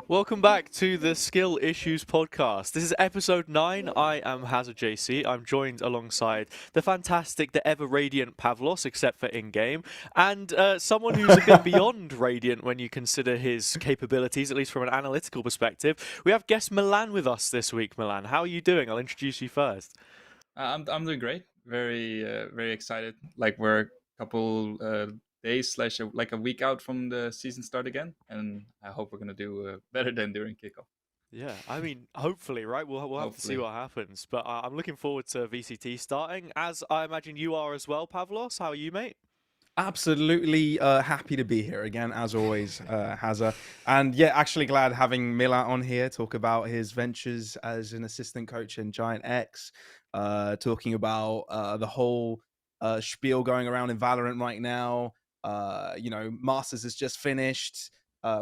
Welcome back to the Skill Issues podcast. This is episode 9. I am Hazza JC. I'm joined alongside the fantastic, the ever radiant Pavlos, except for in-game, and someone who's a bit beyond radiant when you consider his capabilities, at least from an analytical perspective. We have guest Milan with us this week. Milan, how are you doing? I'll introduce you first. I'm doing great. Very excited. Like we're a couple days slash like a week out from the season start again, and I hope we're gonna do better than during kickoff. Yeah, I mean, hopefully, right? We'll have to see Hopefully. what happens. But I'm looking forward to VCT starting, as I imagine you are as well, Pavlos. How are you, mate? Absolutely happy to be here again, as always, Hazza. And yeah, actually glad having Milan on here, talk about his ventures as an assistant coach in GiantX, talking about the whole spiel going around in VALORANT right now. Masters has just finished,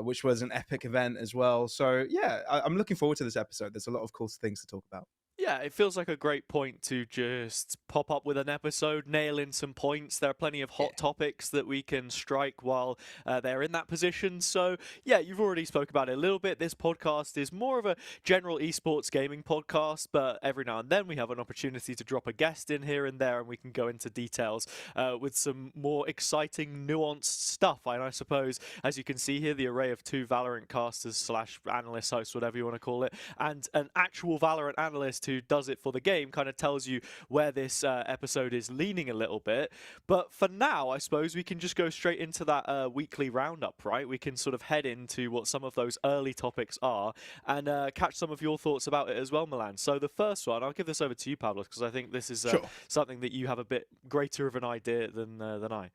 which was an epic event as well. So yeah, I'm looking forward to this episode. There's a lot of cool things to talk about. Yeah, it feels like a great point to just pop up with an episode, nail in some points. There are plenty of hot topics that we can strike while they're in that position. So, yeah, you've already spoke about it a little bit. This podcast is more of a general esports gaming podcast, but every now and then we have an opportunity to drop a guest in here and there, and we can go into details with some more exciting, nuanced stuff. And I suppose, as you can see here, the array of two Valorant casters slash analyst hosts, whatever you want to call it, and an actual Valorant analyst who does it for the game kind of tells you where this episode is leaning a little bit. But for now, I suppose we can just go straight into that weekly roundup, right? We can sort of head into what some of those early topics are and catch some of your thoughts about it as well, Milan. So the first one, I'll give this over to you, Pavlos, because I think this is Sure. something that you have a bit greater of an idea than I.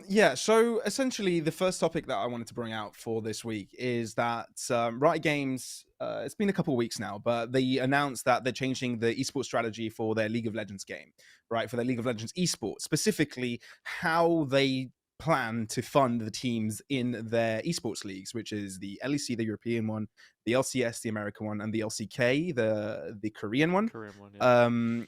Yeah, so essentially the first topic that I wanted to bring out for this week is that Riot Games, it's been a couple of weeks now, but they announced that they're changing the esports strategy for their League of Legends game, right? For their League of Legends esports, specifically how they plan to fund the teams in their esports leagues, which is the LEC, the European one, the LCS, the American one, and the LCK, the Korean one. Korean one,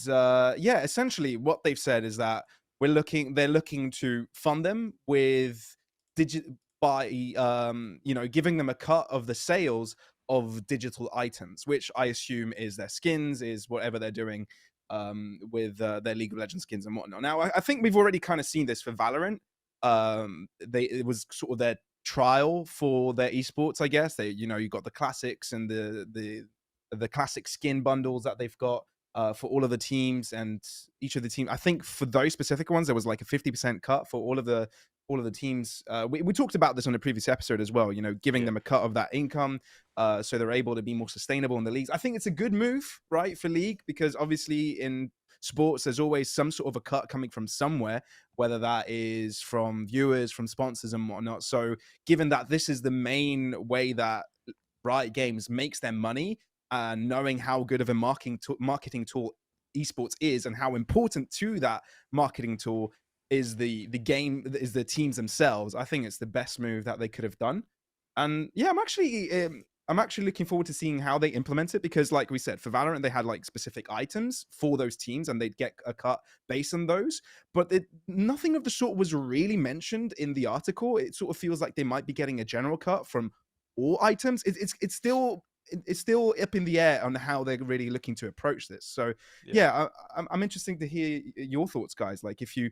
yeah. Yeah, essentially what they've said is that they're looking to fund them with by giving them a cut of the sales of digital items, which I assume is their skins, is whatever they're doing with their League of Legends skins and whatnot. Now, I think we've already kind of seen this for Valorant. It was sort of their trial for their esports, I guess. You got the classics and the classic skin bundles that they've got for all of the teams, and each of the teams. I think for those specific ones, there was like a 50% cut for all of the teams. We talked about this on a previous episode as well. Giving them a cut of that income, so they're able to be more sustainable in the leagues. I think it's a good move, right, for league, because obviously in sports there's always some sort of a cut coming from somewhere, whether that is from viewers, from sponsors, and whatnot. So given that this is the main way that Riot Games makes their money, and knowing how good of a marketing tool esports is, and how important to that marketing tool is the teams themselves, I think it's the best move that they could have done. And yeah, I'm actually looking forward to seeing how they implement it, because like we said, for Valorant they had like specific items for those teams and they'd get a cut based on those, but nothing of the sort was really mentioned in the article. It sort of feels like they might be getting a general cut from all items. It's still up in the air on how they're really looking to approach this. So yeah, I'm interested to hear your thoughts, guys. Like, if you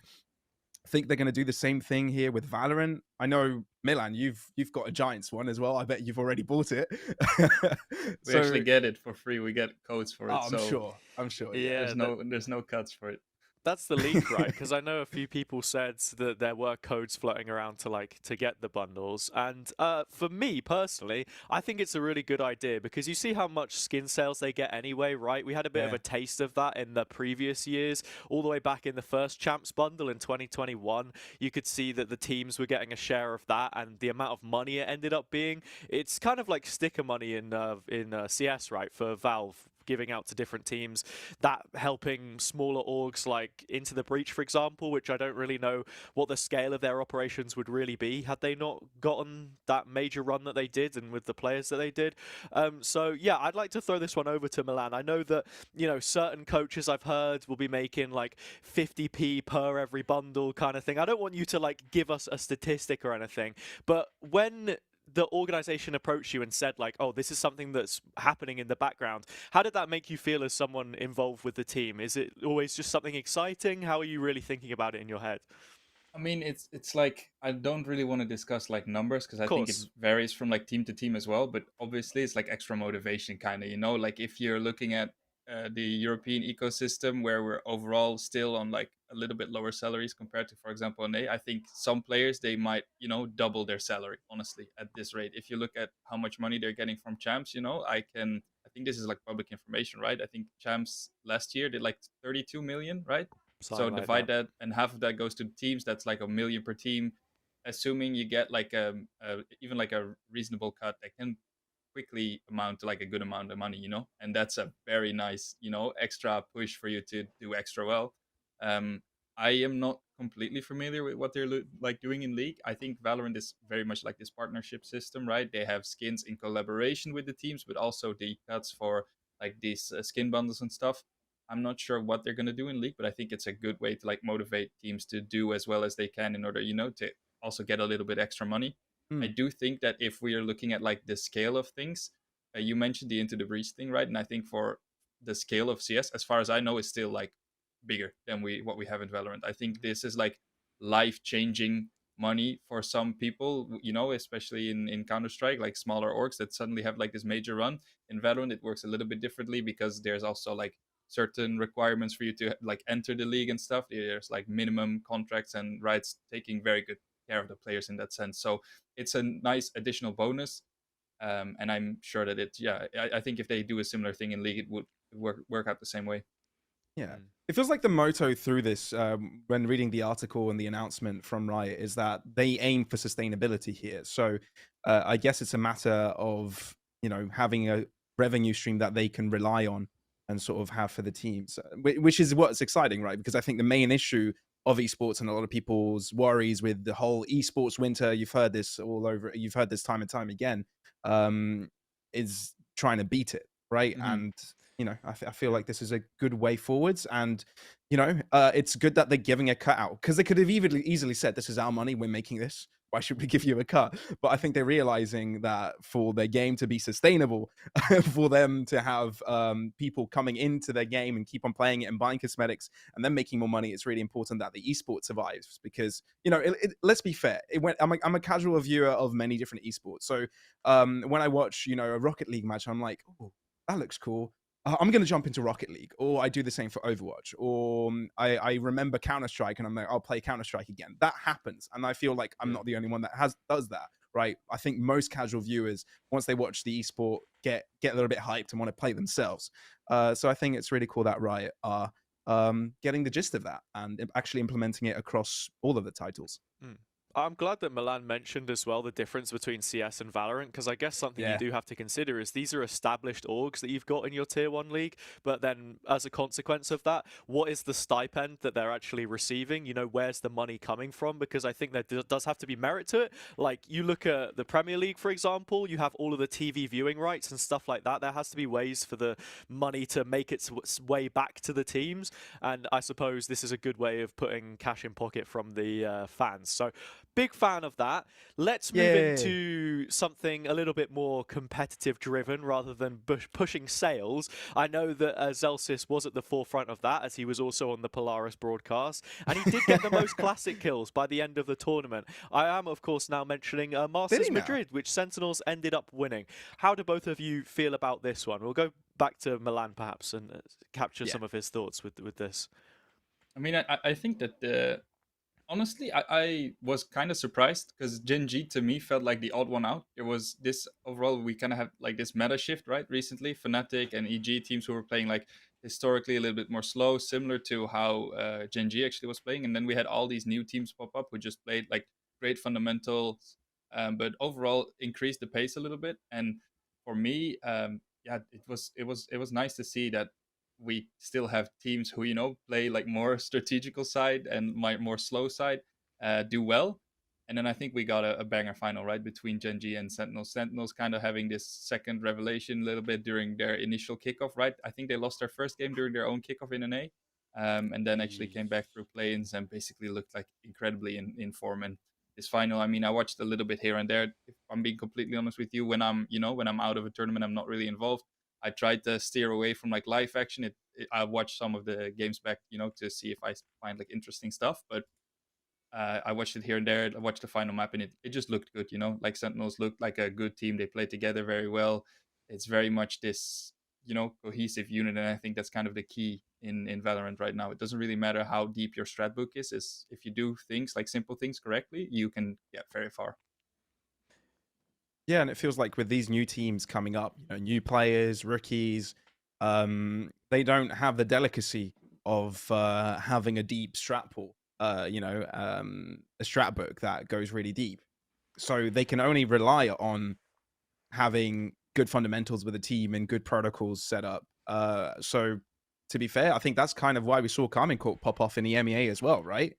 think they're going to do the same thing here with Valorant. I know, Milan, you've got a Giants one as well. I bet you've already bought it. We actually get it for free. We get codes for it. I'm sure. Yeah, there's no cuts for it. That's the leak, right? Because I know a few people said that there were codes floating around to get the bundles, and for me personally, I think it's a really good idea, because you see how much skin sales they get anyway, right? We had a bit of a taste of that in the previous years, all the way back in the first Champs bundle in 2021. You could see that the teams were getting a share of that, and the amount of money it ended up being. It's kind of like sticker money in CS, right? For Valve, giving out to different teams, that helping smaller orgs like Into the Breach, for example, which I don't really know what the scale of their operations would really be had they not gotten that major run that they did and with the players that they did. So yeah, I'd like to throw this one over to Milan. I know that, certain coaches I've heard will be making like 50p per every bundle kind of thing. I don't want you to like give us a statistic or anything, but when the organization approached you and said like, oh, this is something that's happening in the background, how did that make you feel as someone involved with the team? Is it always just something exciting? How are you really thinking about it in your head? I mean, it's like I don't really want to discuss like numbers because I Of think it course. varies from like team to team as well. But obviously, it's like extra motivation, kind of. Like if you're looking at the European ecosystem, where we're overall still on like a little bit lower salaries compared to, for example, NA, I think some players they might double their salary honestly at this rate. If you look at how much money they're getting from champs, I think this is like public information, right? I think champs last year did like 32 million, right? So Something like divide that. that, and half of that goes to the teams. That's like 1 million per team. Assuming you get like even like a reasonable cut, that can quickly amount to like a good amount of money, and that's a very nice, extra push for you to do extra well. Um, I am not completely familiar with what they're like doing in League. I think Valorant is very much like this partnership system, right? They have skins in collaboration with the teams, but also the cuts for like these skin bundles and stuff. I'm not sure what they're going to do in League, but I think it's a good way to like motivate teams to do as well as they can in order, to also get a little bit extra money. I Mm. do think that if we are looking at like the scale of things, you mentioned the Into the Breach thing, right? And I think for the scale of CS, as far as I know, is still like bigger than what we have in Valorant. I think this is like life changing money for some people, especially in Counter Strike, like smaller orgs that suddenly have like this major run. In Valorant, it works a little bit differently because there's also like certain requirements for you to like enter the league and stuff. There's like minimum contracts, and Riot's taking very good care of the players in that sense. So it's a nice additional bonus. And I'm sure that I think if they do a similar thing in league, it would work out the same way. Yeah. Mm. It feels like the motto through this, when reading the article and the announcement from Riot, is that they aim for sustainability here. So I guess it's a matter of, having a revenue stream that they can rely on and sort of have for the teams, which is what's exciting, right? Because I think the main issue of esports and a lot of people's worries with the whole esports winter, you've heard this all over, you've heard this time and time again, um, is trying to beat it, right? Mm-hmm. And I feel Yeah. like this is a good way forwards, and it's good that they're giving a cut out, because they could have easily said, "This is our money, we're making this. Why should we give you a cut?" But I think they're realizing that for their game to be sustainable, for them to have people coming into their game and keep on playing it and buying cosmetics and then making more money, it's really important that the esport survives. Because let's be fair, I'm a casual viewer of many different esports, so when I watch a Rocket League match, I'm like, oh, that looks cool. I'm going to jump into Rocket League, or I do the same for Overwatch, or I remember Counter-Strike and I'm like, I'll play Counter-Strike again. That happens. And I feel like I'm Yeah. not the only one that does that, right? I think most casual viewers, once they watch the esport, get a little bit hyped and want to play themselves. So I think it's really cool that Riot are getting the gist of that and actually implementing it across all of the titles. Mm. I'm glad that Milan mentioned as well the difference between CS and Valorant, because I guess something you Yeah. do have to consider is these are established orgs that you've got in your Tier 1 league, but then as a consequence of that, what is the stipend that they're actually receiving? Where's the money coming from? Because I think there does have to be merit to it. Like, you look at the Premier League, for example, you have all of the TV viewing rights and stuff like that. There has to be ways for the money to make its way back to the teams, and I suppose this is a good way of putting cash in pocket from the fans. So, big fan of that. Let's move Yay. into something a little bit more competitive driven rather than pushing sales. I know that Zelsis was at the forefront of that, as he was also on the Polaris broadcast, and he did get the most classic kills by the end of the tournament. I am, of course, now mentioning Masters now? Madrid, which Sentinels ended up winning. How do both of you feel about this one? We'll go back to Milan, perhaps, and capture Yeah. some of his thoughts with this. I mean, I think that honestly, I was kind of surprised because Gen G to me felt like the odd one out. There was this overall, we kind of have like this meta shift, right? Recently, Fnatic and EG teams who were playing like historically a little bit more slow, similar to how Gen G actually was playing. And then we had all these new teams pop up who just played like great fundamentals, but overall increased the pace a little bit. And for me, yeah, it was nice to see that we still have teams who play like more strategical side and my more slow side do well. And then I think we got a banger final, right, between Gen G and Sentinels. Sentinels kind of having this second revelation a little bit during their initial kickoff, right? I think they lost their first game during their own kickoff in NA, and then actually came back through play-ins and basically looked like incredibly in form. And this final. I mean, I watched a little bit here and there. If I'm being completely honest with you, when I'm when I'm out of a tournament, I'm not really involved. I tried to steer away from like live action. I watched some of the games back, to see if I find like interesting stuff. But I watched it here and there. I watched the final map, and it just looked good. Like Sentinels looked like a good team. They played together very well. It's very much this cohesive unit, and I think that's kind of the key in Valorant right now. It doesn't really matter how deep your strat book is if you do things like simple things correctly, you can get very far. Yeah, and it feels like with these new teams coming up, new players, rookies, they don't have the delicacy of having a deep strat pool, a strat book that goes really deep. So they can only rely on having good fundamentals with a team and good protocols set up. So to be fair, I think that's kind of why we saw Carmine Corp pop off in the MEA as well, right?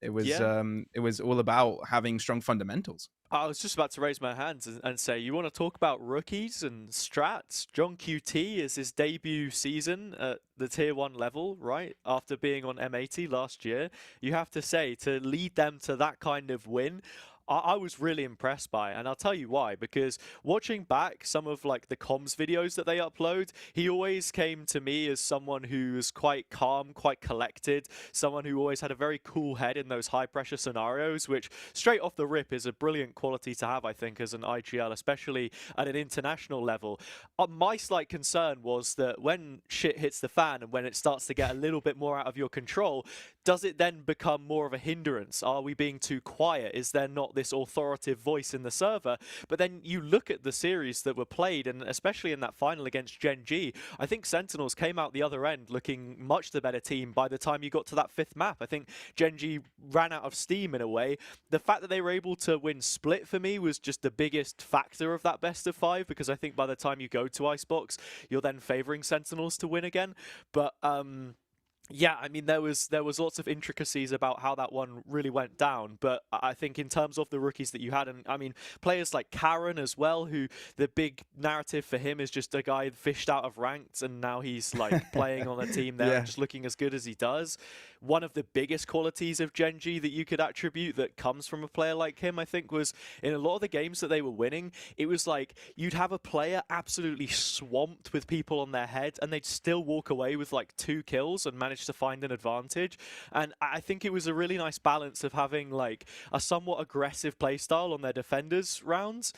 It was all about having strong fundamentals. I was just about to raise my hands and say, you want to talk about rookies and strats? John QT is his debut season at the tier 1 level, right? After being on M80 last year. You have to say, to lead them to that kind of win, I was really impressed by it, and I'll tell you why. Because watching back some of like the comms videos that they upload, he always came to me as someone who was quite calm, quite collected, someone who always had a very cool head in those high pressure scenarios, which straight off the rip is a brilliant quality to have, I think, as an IGL, especially at an international level. My slight concern was that when shit hits the fan and when it starts to get a little bit more out of your control, does it then become more of a hindrance? Are we being too quiet? Is there not this authoritative voice in the server? But then you look at the series that were played, and especially in that final against Gen.G, I think Sentinels came out the other end looking much the better team by the time you got to that 5th map. I think Gen.G ran out of steam in a way. The fact that they were able to win split for me was just the biggest factor of that best of 5, because I think by the time you go to Icebox, you're then favoring Sentinels to win again. But yeah, I mean, there was lots of intricacies about how that one really went down, but I think in terms of the rookies that you had, and I mean, players like Karen as well, who the big narrative for him is just a guy fished out of ranked, and now he's like playing on a team there and just looking as good as he does. One of the biggest qualities of Gen.G that you could attribute that comes from a player like him, I think, was in a lot of the games that they were winning, it was like you'd have a player absolutely swamped with people on their head, and they'd still walk away with like 2 kills and manage to find an advantage. And I think it was a really nice balance of having like a somewhat aggressive playstyle on their defenders rounds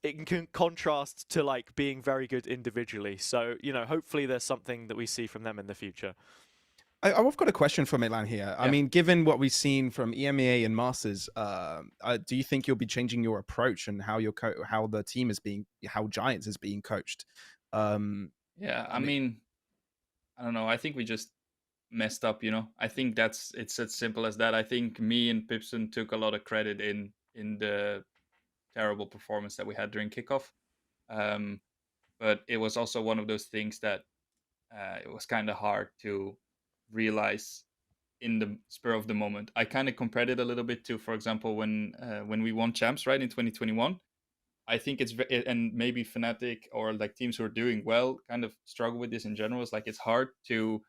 in contrast to like being very good individually. So, hopefully there's something that we see from them in the future. I've got a question for Milan here. I mean, given what we've seen from EMEA and Masters, do you think you'll be changing your approach and how how the team is how GiantX is being coached? I mean, I don't know. I think we just messed up. I think it's as simple as that. I think me and Pipson took a lot of credit in the terrible performance that we had during kickoff. But it was also one of those things that it was kind of hard to realize in the spur of the moment. I kind of compared it a little bit to, for example, when we won champs, right, in 2021. I think and maybe Fnatic or like teams who are doing well kind of struggle with this in general. It's like it's hard to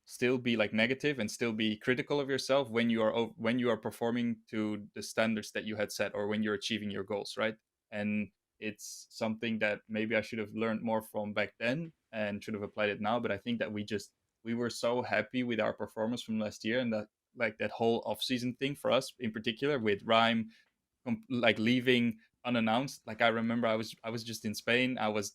still be like negative and still be critical of yourself when you are performing to the standards that you had set, or when you're achieving your goals, right? And it's something that maybe I should have learned more from back then and should have applied it now. But I think that we were so happy with our performance from last year, and that whole off-season thing for us in particular with Rhyme like leaving unannounced. Like I remember I was just in Spain. I was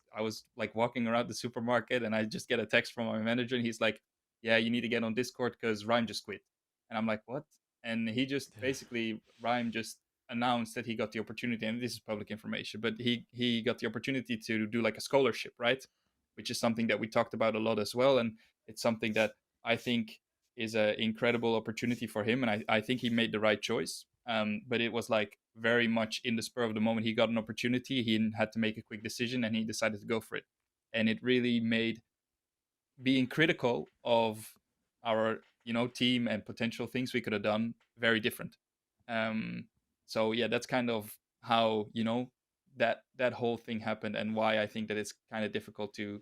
like walking around the supermarket, and I just get a text from my manager, and he's like, yeah, you need to get on Discord because Rhyme just quit. And I'm like, what? And he just basically, Rhyme just announced that he got the opportunity, and this is public information, but he got the opportunity to do like a scholarship, right? Which is something that we talked about a lot as well. And it's something that I think is an incredible opportunity for him. And I think he made the right choice. But it was like very much in the spur of the moment. He got an opportunity, he had to make a quick decision, and he decided to go for it. And it really made being critical of our team and potential things we could have done very different. So yeah, that's kind of how that whole thing happened, and why I think that it's kind of difficult to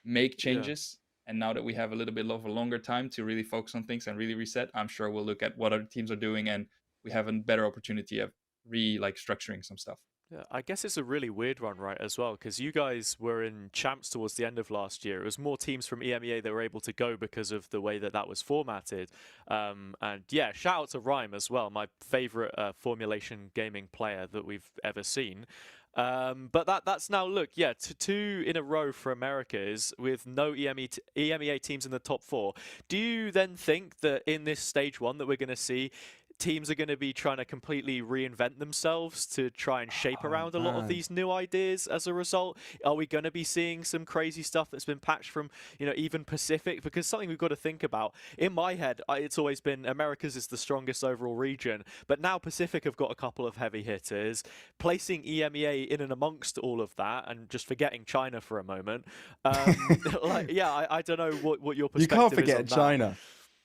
make changes. And now that we have a little bit of a longer time to really focus on things and really reset, I'm sure we'll look at what other teams are doing, and we have a better opportunity of structuring some stuff. Yeah, I guess it's a really weird one, right, as well, because you guys were in champs towards the end of last year. It was more teams from EMEA that were able to go because of the way that that was formatted. And yeah, shout out to Rhyme as well, my favorite formulation gaming player that we've ever seen. But that's now, look, yeah, two in a row for Americas with no EMEA teams in the top 4. Do you then think that in this stage 1 that we're going to see teams are going to be trying to completely reinvent themselves to try and shape around a lot of these new ideas as a result? Are we going to be seeing some crazy stuff that's been patched from, even Pacific? Because something we've got to think about, in my head, it's always been Americas is the strongest overall region, but now Pacific have got a couple of heavy hitters. Placing EMEA in and amongst all of that and just forgetting China for a moment. I don't know what your perspective is on that. You can't forget China.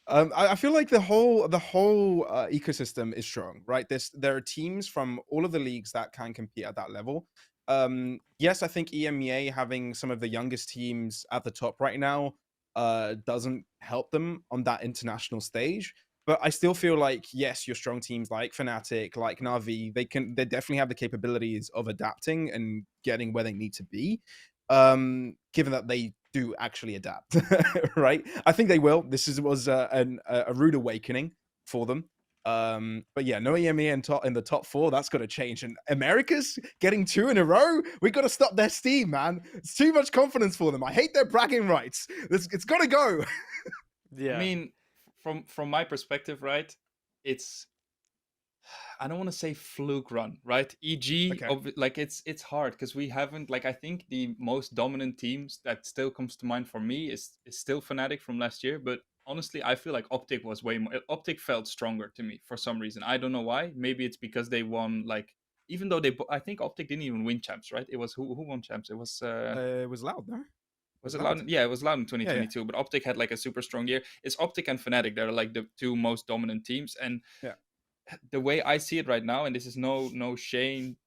I feel like the whole ecosystem is strong, right? There are teams from all of the leagues that can compete at that level. Yes, I think EMEA having some of the youngest teams at the top right now doesn't help them on that international stage. But I still feel like, yes, your strong teams like Fnatic, like Na'Vi, they definitely have the capabilities of adapting and getting where they need to be. Given that they do actually adapt, right? I think they will. This was a rude awakening for them. But yeah, no EMEA in the top 4. That's got to change. And America's getting 2 in a row. We got to stop their steam, man. It's too much confidence for them. I hate their bragging rights. It's got to go. Yeah. I mean, from my perspective, right? It's, I don't want to say fluke run, right? EG, Okay. like it's hard because we haven't, like, I think the most dominant teams that still comes to mind for me is still Fnatic from last year. But honestly, I feel like Optic was way more. Optic felt stronger to me for some reason. I don't know why. Maybe it's because they won, like, even though I think Optic didn't even win champs, right? It was who won champs? It was It was Loud, no? was it Loud? Yeah, it was Loud in 2022. Yeah. But Optic had like a super strong year. It's Optic and Fnatic that are like the 2 most dominant teams. And Yeah. the way I see it right now, and this is no shade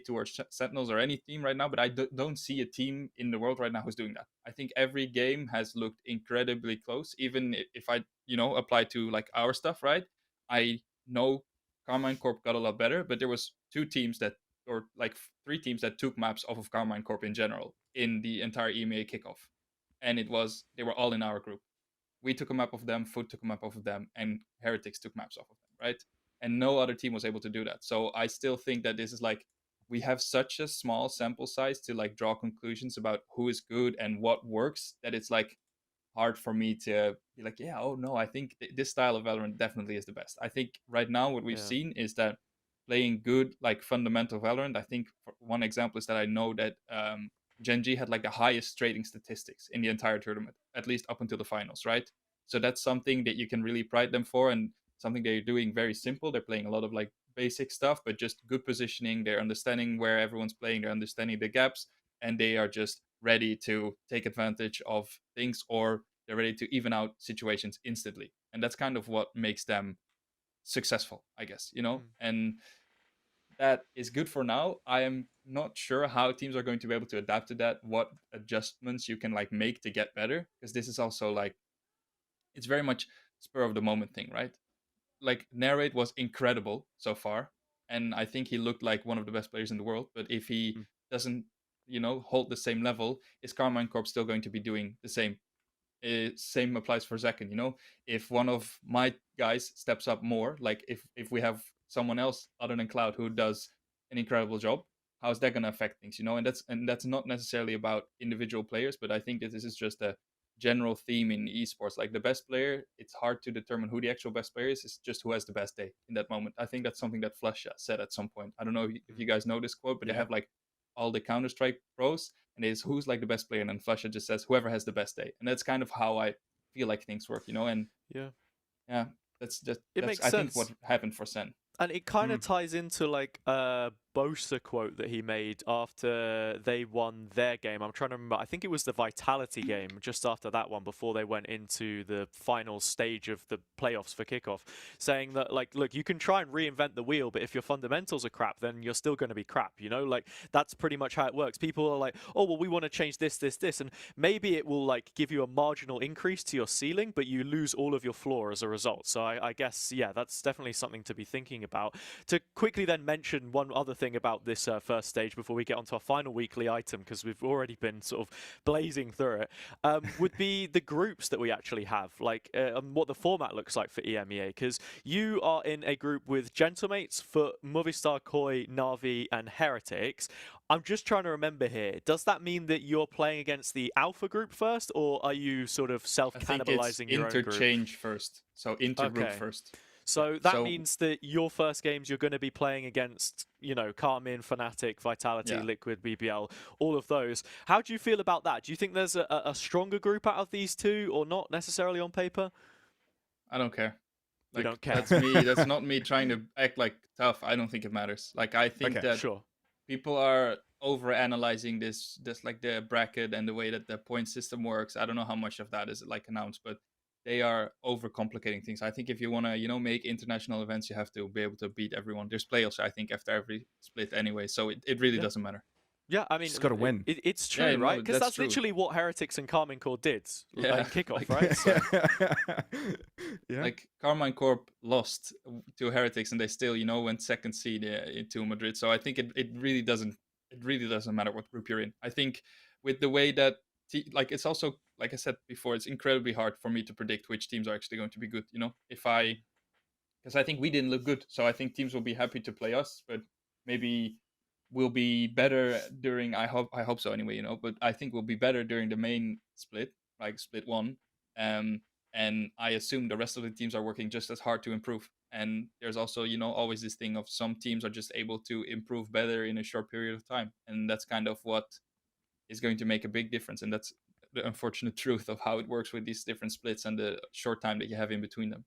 towards Sentinels or any team right now, but I don't see a team in the world right now who's doing that. I think every game has looked incredibly close. Even if I apply to like our stuff, right? I know Carmine Corp got a lot better, but there was 2 teams that, or like 3 teams that took maps off of Carmine Corp in general in the entire EMEA kickoff, and they were all in our group. We took a map of them, Foot took a map off of them, and Heretics took maps off of them, right? And no other team was able to do that. So I still think that this is like, we have such a small sample size to like draw conclusions about who is good and what works, that it's like hard for me to be like, yeah, oh no, I think this style of Valorant definitely is the best. I think right now what we've seen is that playing good, like fundamental Valorant, I think one example is that I know that Gen.G had like the highest trading statistics in the entire tournament, at least up until the finals, right? So that's something that you can really pride them for, and something they're doing very simple. They're playing a lot of like basic stuff, but just good positioning. They're understanding where everyone's playing. They're understanding the gaps, and they are just ready to take advantage of things, or they're ready to even out situations instantly. And that's kind of what makes them successful, I guess, And that is good for now. I am not sure how teams are going to be able to adapt to that, what adjustments you can like make to get better, because this is also like, it's very much spur of the moment thing, right? Like, Narrate was incredible so far, and I think he looked like one of the best players in the world. But if he doesn't, hold the same level, is Carmine Corp still going to be doing the same? Same applies for Zekken. If one of my guys steps up more, like if we have someone else other than Cloud who does an incredible job, how is that going to affect things? And that's not necessarily about individual players, but I think that this is just a general theme in esports. Like, the best player, it's hard to determine who the actual best player is. It's just who has the best day in that moment. I think that's something that Flusha said at some point. I don't know if you guys know this quote, but they have like all the Counter-Strike pros, and it's who's like the best player, and then Flusha just says whoever has the best day. And that's kind of how I feel like things work, And yeah, that's It makes I sense. think what happened for Sen. And it kind of ties into like Bosa quote that he made after they won their game. I'm trying to remember. I think it was the Vitality game just after that one, before they went into the final stage of the playoffs for kickoff, saying that, like, look, you can try and reinvent the wheel, but if your fundamentals are crap, then you're still going to be crap. You know, like that's pretty much how it works. People are like, oh well, we want to change this, and maybe it will like give you a marginal increase to your ceiling, but you lose all of your floor as a result. So I guess, yeah, that's definitely something to be thinking about. To quickly then mention one other thing about this first stage before we get onto our final weekly item, because we've already been sort of blazing through it, would be the groups that we actually have, like what the format looks like for EMEA, because you are in a group with Gentlemates, Foot, Movistar, Koi, Na'Vi, and Heretics. I'm just trying to remember here. Does that mean that you're playing against the Alpha group first, or are you sort of self-cannibalizing your own group? Interchange first, so intergroup Okay. first. So that means that your first games you're going to be playing against, you know, Carmine, Fnatic, Vitality, Liquid, BBL, all of those. How do you feel about that? Do you think there's a stronger group out of these two, or not necessarily on paper? I don't care. You Like, don't care. That's me. That's not me trying to act like tough. I don't think it matters. Like, I think that Sure. people are over analyzing this like the bracket and the way that the point system works. I don't know how much of that is like announced, but they are overcomplicating things. I think if you want to, you know, make international events, you have to be able to beat everyone. There's playoffs, I think, after every split anyway, so it really doesn't matter. Yeah, I mean, Just gotta win. It's true, Yeah, right? no, Because that's true. literally what Heretics and Carmine Corp did Yeah, in kickoff, like- right? So, Yeah. Like Carmine Corp lost to Heretics, and they still, you know, went second seed into Madrid. So I think it really doesn't matter what group you're in. I think with the way that like, it's also, like I said before, it's incredibly hard for me to predict which teams are actually going to be good. You know, because I think we didn't look good, so I think teams will be happy to play us, but maybe we'll be better during. I hope so anyway. You know, but I think we'll be better during the main split, like split one. And I assume the rest of the teams are working just as hard to improve. And there's also, you know, always this thing of some teams are just able to improve better in a short period of time, and that's kind of what is going to make a big difference. And that's the unfortunate truth of how it works with these different splits and the short time that you have in between them.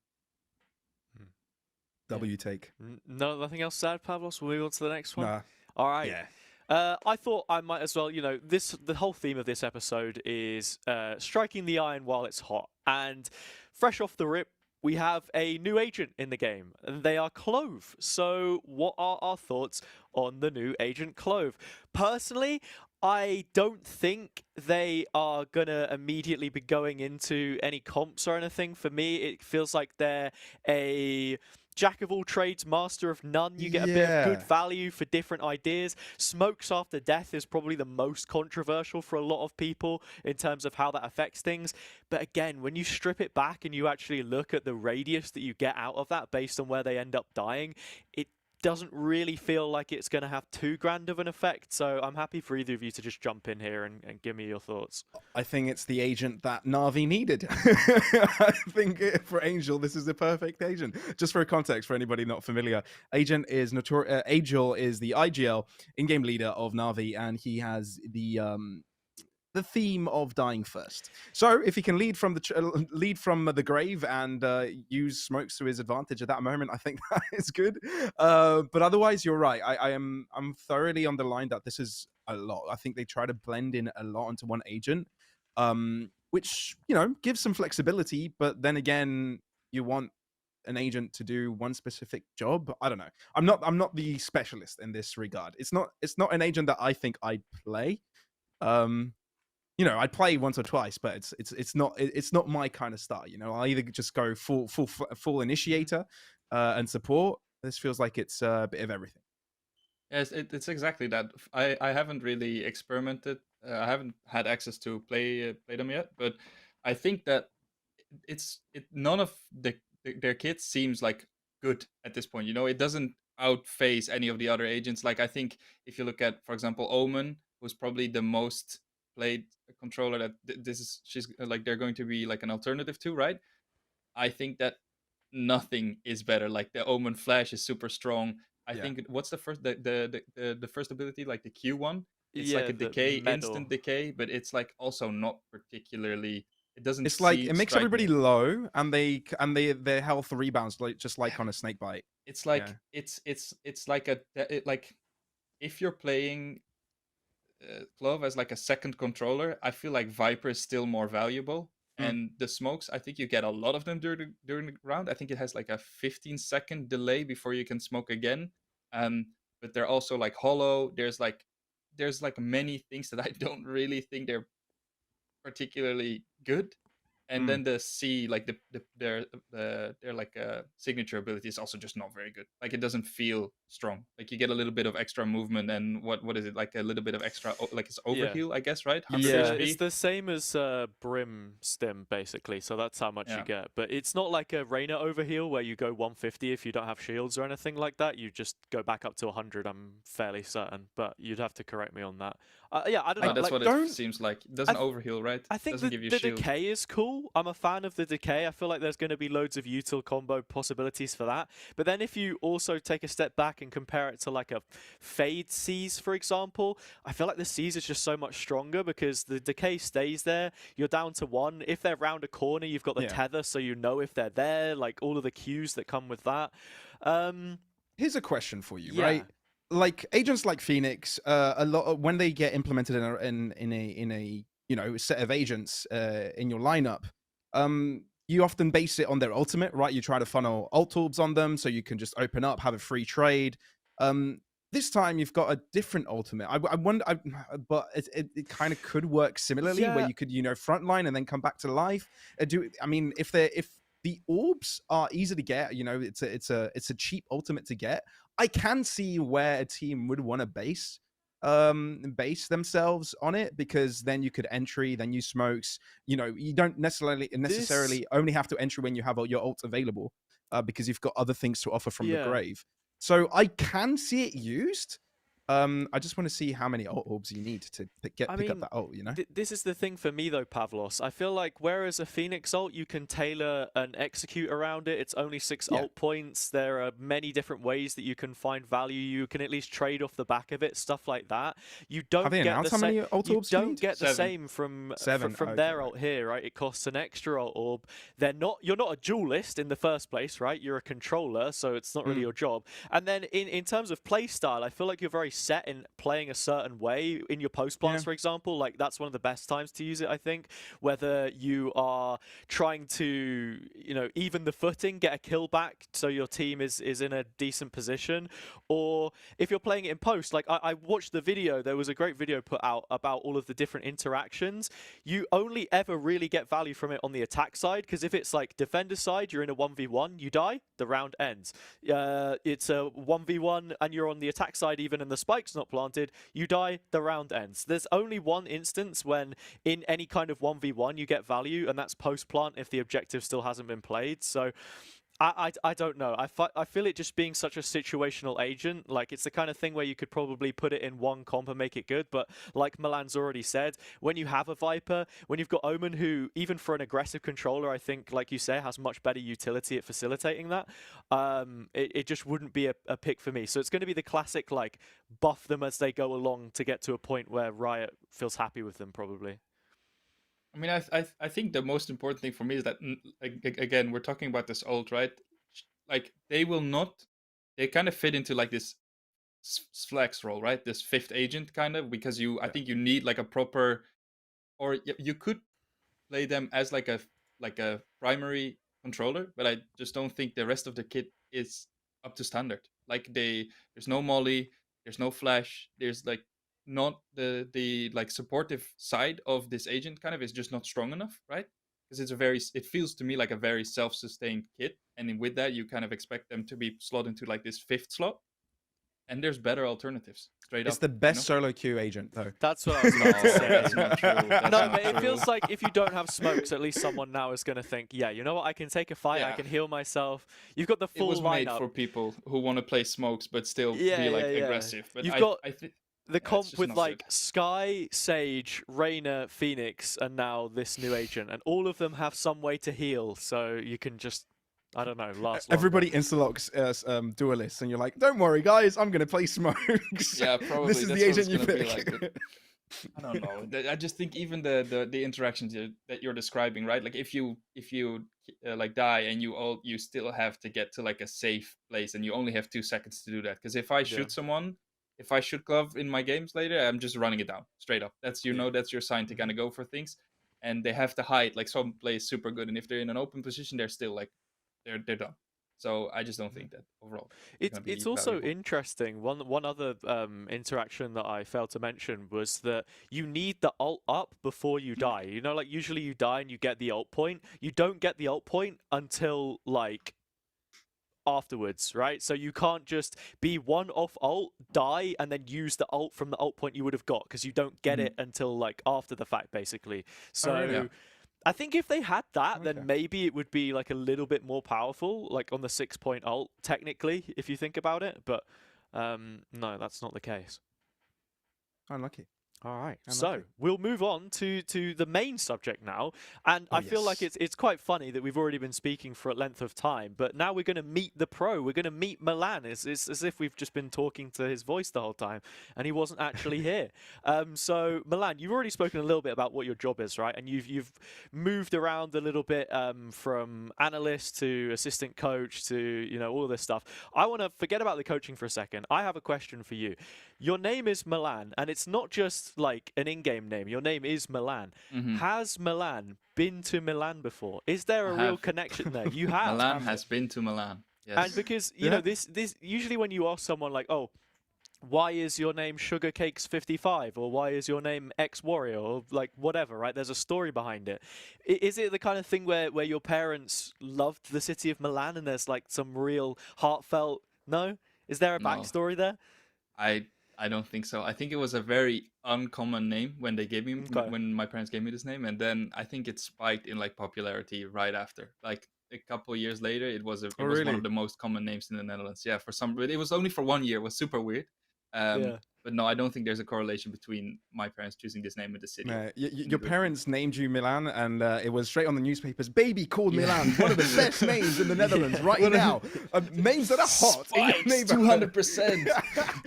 W take. no, nothing else to add, Pavlos? We'll move on to the next one. Nah. All right. Yeah. I thought I might as well, you know, the whole theme of this episode is striking the iron while it's hot. And fresh off the rip, we have a new agent in the game, and they are Clove. So what are our thoughts on the new agent Clove? Personally, I don't think they are going to immediately be going into any comps or anything. For me, it feels like they're a jack of all trades, master of none. You get a bit of good Yeah. value for different ideas. Smokes after death is probably the most controversial for a lot of people in terms of how that affects things. But again, when you strip it back and you actually look at the radius that you get out of that based on where they end up dying, it doesn't really feel like it's going to have too grand of an effect. So I'm happy for either of you to just jump in here and give me your thoughts. I think it's the agent that Na'Vi needed. I think for Angel, this is the perfect agent. Just for context, for anybody not familiar, Agent is Angel is the IGL in-game leader of Na'Vi, and he has the theme of dying first. So if he can lead from the grave and use smokes to his advantage at that moment, I think that is good. But otherwise, you're right. I'm thoroughly on the line that this is a lot. I think they try to blend in a lot into one agent, which, you know, gives some flexibility. But then again, you want an agent to do one specific job. I don't know. I'm not the specialist in this regard. It's not an agent that I think I'd play. You know, I'd play once or twice, but it's not my kind of style. You know, I'll either just go full initiator and support. This feels like it's a bit of everything. Yes, it's exactly that. I haven't really experimented. I haven't had access to play them yet, but I think that none of their kits seems like good at this point. You know, it doesn't outphase any of the other agents. Like, I think if you look at, for example, Omen, who's probably the most played controller that she's like, they're going to be like an alternative to, right? I think that nothing is better. Like, the Omen Flash is super strong. I think what's the first the first ability, like the Q one? It's like a decay, instant decay, but it's like also not particularly. It doesn't. It's like it makes everybody low, and their health rebounds like just like on a snake bite. It's like it's like if you're playing Clove as like a second controller, I feel like Viper is still more valuable. And the smokes, I think you get a lot of them during the round. I think it has like a 15-second delay before you can smoke again. But they're also like hollow. There's like many things that I don't really think they're particularly good. And then the C, like their like signature ability is also just not very good. Like it doesn't feel strong. Like you get a little bit of extra movement and what is it, like a little bit of extra like it's Yeah. overheal, I guess, right? 100 Yeah, HP. it's the same as Brim Stim, basically, so that's how much you Yeah. get. But it's not like a Reyna overheal where you go 150 if you don't have shields or anything like that. You just go back up to 100, I'm fairly certain. But you'd have to correct me on that. Yeah, I don't know. No, that's like, what it seems like. It doesn't th- overheal, right? I think Doesn't the give you shield. decay is cool. I'm a fan of the decay. I feel like there's going to be loads of util combo possibilities for that. But then if you also take a step back and compare it to like a Fade Seize, for example, I feel like the Seize is just so much stronger because the decay stays there. You're down to 1. If they're round a corner, you've got the tether, so you know if they're there, like all of the cues that come with that. Here's a question for you, Yeah. right? Like agents like Phoenix, a lot when they get implemented in a set of agents in your lineup, you often base it on their ultimate, right? You try to funnel ult orbs on them so you can just open up, have a free trade. This time you've got a different ultimate. I wonder, but it kind of could work similarly, where you could frontline and then come back to life. I mean if the orbs are easy to get, it's a cheap ultimate to get. I can see where a team would want to base themselves on it, because then you could entry, then you smokes. You don't necessarily only have to entry when you have your ult available, because you've got other things to offer from the grave. So I can see it used. I just want to see how many ult orbs you need to pick up that ult, This is the thing for me though, Pavlos. I feel like whereas a Phoenix ult, you can tailor and execute around it. It's only 6 ult points. There are many different ways that you can find value. You can at least trade off the back of it, stuff like that. You don't Have they get announced the how many ult you orbs you don't need? get the 7. same from 7. from their ult here, right? It costs an extra ult orb. You're not a duelist in the first place, right? You're a controller, so it's not really your job. And then in terms of play style, I feel like you're very set in playing a certain way in your post plants, for example. Like that's one of the best times to use it, I think. Whether you are trying to even the footing, get a kill back so your team is in a decent position, or if you're playing it in post, like I watched the video. There was a great video put out about all of the different interactions. You only ever really get value from it on the attack side, because if it's like defender side, you're in a 1v1, you die, the round ends. It's a 1v1 and you're on the attack side even and the spike's not planted, you die, the round ends. There's only one instance when in any kind of 1v1 you get value, and that's post plant if the objective still hasn't been played. So I don't know. I feel it just being such a situational agent. Like it's the kind of thing where you could probably put it in one comp and make it good. But like Milan's already said, when you have a Viper, when you've got Omen, who even for an aggressive controller, I think, like you say, has much better utility at facilitating that, it just wouldn't be a pick for me. So it's going to be the classic, like, buff them as they go along to get to a point where Riot feels happy with them, probably. I mean, I think the most important thing for me is that, again, we're talking about this ult, right? Like, they kind of fit into like this flex role, right? This fifth agent kind of, because I think you need like a proper, or you could play them as like a primary controller, but I just don't think the rest of the kit is up to standard. Like there's no molly, there's no flash, there's like not the like supportive side of this agent kind of is just not strong enough, right? Because it feels to me like a very self-sustained kit, and with that you kind of expect them to be slotted into like this fifth slot. And there's better alternatives. Straight It's up, the best solo queue agent, though. That's what I was about to say. That's not true. No, but it feels like if you don't have smokes, at least someone now is going to think, yeah, you know what, I can take a fight, I can heal myself. You've got the full lineup. It was made for people who want to play smokes but still be aggressive. But you've got the comp with like Sky, Sage, Reyna, Phoenix, and now this new agent, and all of them have some way to heal, so you can just, I don't know, last longer. Everybody insta-locks duelists, and you're like, don't worry, guys, I'm going to play smokes. Yeah, probably. This is the agent you pick. Like, I don't know. I just think even the interactions that you're describing, right? Like if you like die and you still have to get to like a safe place, and you only have 2 seconds to do that. Because if I shoot someone, if I shoot Clove in my games later, I'm just running it down straight up. That's that's your sign to kind of go for things. And they have to hide. Like some plays super good, and if they're in an open position, they're still like they're done. So I just don't think that overall It's also valuable. interesting. One other interaction that I failed to mention was that you need the ult up before you die. You know, like usually you die and you get the ult point. You don't get the ult point until like afterwards, right? So you can't just be one off ult, die, and then use the ult from the ult point you would have got, because you don't get it until like after the fact, basically. So really? Yeah. I think if they had that, Okay. then maybe it would be like a little bit more powerful, like on the 6-point ult, technically, if you think about it. But no, that's not the case. Unlucky. All right, Unlucky. so we'll move on to the main subject now, and I feel like yes. it's quite funny that we've already been speaking for a length of time, but now we're going to meet the pro. We're going to meet Milan. It's as if we've just been talking to his voice the whole time, and he wasn't actually here. So Milan, you've already spoken a little bit about what your job is, right? And you've moved around a little bit from analyst to assistant coach to all of this stuff. I want to forget about the coaching for a second. I have a question for you. Your name is Milan, and it's not just like an in-game name. Your name is Milan. Has Milan been to Milan before? Is there a real connection there? You have. Milan has been to Milan. Yes. And because you know this usually when you ask someone like, oh, why is your name Sugarcakes55 or why is your name ExWarrior or like whatever, right? There's a story behind it. Is it the kind of thing where your parents loved the city of Milan and there's like some real heartfelt? No? Is there a backstory there? I don't think so. I think it was a very uncommon name when they gave me when my parents gave me this name, and then I think it spiked in like popularity right after. Like a couple of years later, it was one of the most common names in the Netherlands. Yeah, but it was only for 1 year. It was super weird. But no, I don't think there's a correlation between my parents choosing this name in the city. Your parents named you Milan, and it was straight on the newspapers. Baby called Milan, one of the best names in the Netherlands right now. Names that are hot in your neighborhood. 200%.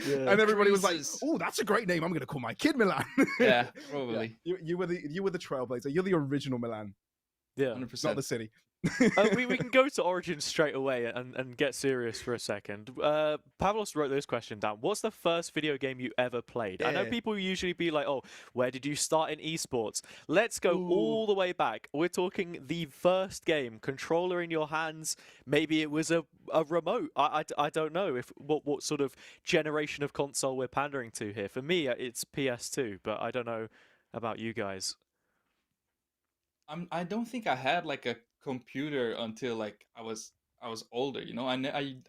And everybody was like, "Oh, that's a great name. I'm going to call my kid Milan." Yeah, probably. You were the trailblazer. You're the original Milan. Yeah, 100%. Not the city. We can go to Origins straight away and get serious for a second. Pavlos wrote this question down. What's the first video game you ever played? I know people usually be like, oh, where did you start in esports? Let's go all the way back. We're talking the first game, controller in your hands. Maybe it was a remote. I don't know what sort of generation of console we're pandering to here. For me, it's PS2, but I don't know about you guys. I don't think I had like a computer until like I was older.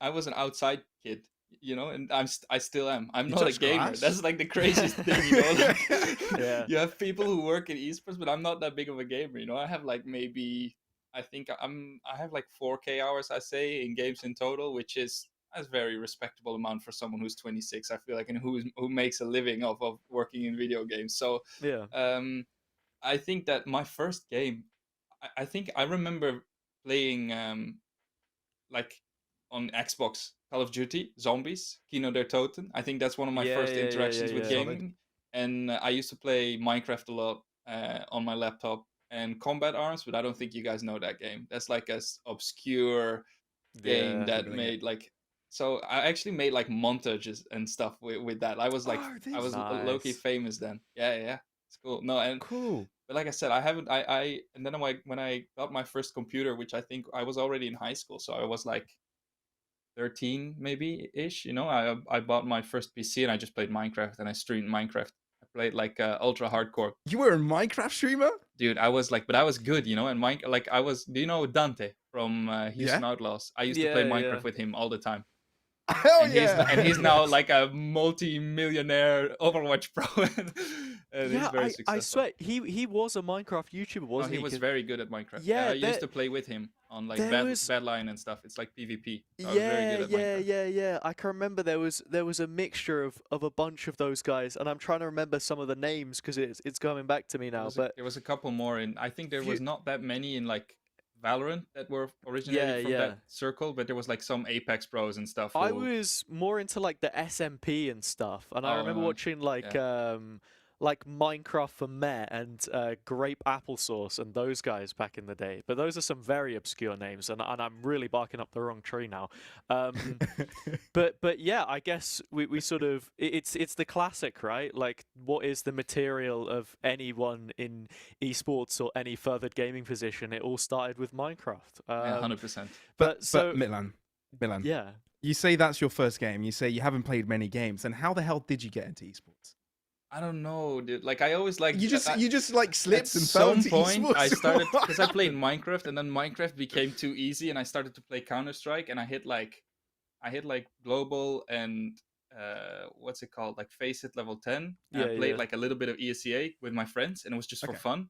I was an outside kid. And I still am. I'm not a gamer. Grass? That's like the craziest thing. Like, you have people who work in esports, but I'm not that big of a gamer. I have like maybe I have like 4K hours, I say, in games in total, which is a very respectable amount for someone who's 26. I feel like, and who makes a living of working in video games. So I think that my first game, I think I remember playing like on Xbox Call of Duty Zombies, Kino der Toten. I think that's one of my first interactions with gaming. And I used to play Minecraft a lot on my laptop and Combat Arms, but I don't think you guys know that game. That's like a obscure game that made like. So I actually made like montages and stuff with that. I was like, I was low-key famous then. Yeah. It's cool. No, and cool. But like I said, I haven't. And then when I got my first computer, which I think I was already in high school, so I was like 13 maybe ish. I bought my first PC and I just played Minecraft and I streamed Minecraft. I played like ultra hardcore. You were a Minecraft streamer, dude. I was like, but I was good, And I was. Do you know Dante from Houston Outlaws? I used to play Minecraft with him all the time. Hell He's now like a multi-millionaire Overwatch pro. And he's very successful. I swear he was a Minecraft YouTuber, wasn't he? He was very good at Minecraft. Yeah, I used to play with him on like Badline and stuff. It's like PvP. So I was very good at Minecraft. Yeah. I can remember there was a mixture of a bunch of those guys, and I'm trying to remember some of the names because it's coming back to me now. There was a couple more, and I think there was not that many in like VALORANT that were originated from that circle, but there was like some Apex pros and stuff. I was more into like the SMP and stuff, and I remember watching like like Minecraft for Meh and Grape Applesauce and those guys back in the day. But those are some very obscure names, and I'm really barking up the wrong tree now. But yeah, I guess we sort of it's the classic, right? Like, what is the material of anyone in esports or any furthered gaming position? It all started with Minecraft. Yeah, 100%. But so Milan, yeah. you say that's your first game. You say you haven't played many games. And how the hell did you get into esports? I don't know, dude. Like I always like You just like at slipped and fell some into point esports. I started because I played Minecraft, and then Minecraft became too easy, and I started to play Counter-Strike, and I hit like global and what's it called, like face it level 10. And I played like a little bit of ESEA with my friends, and it was just for fun.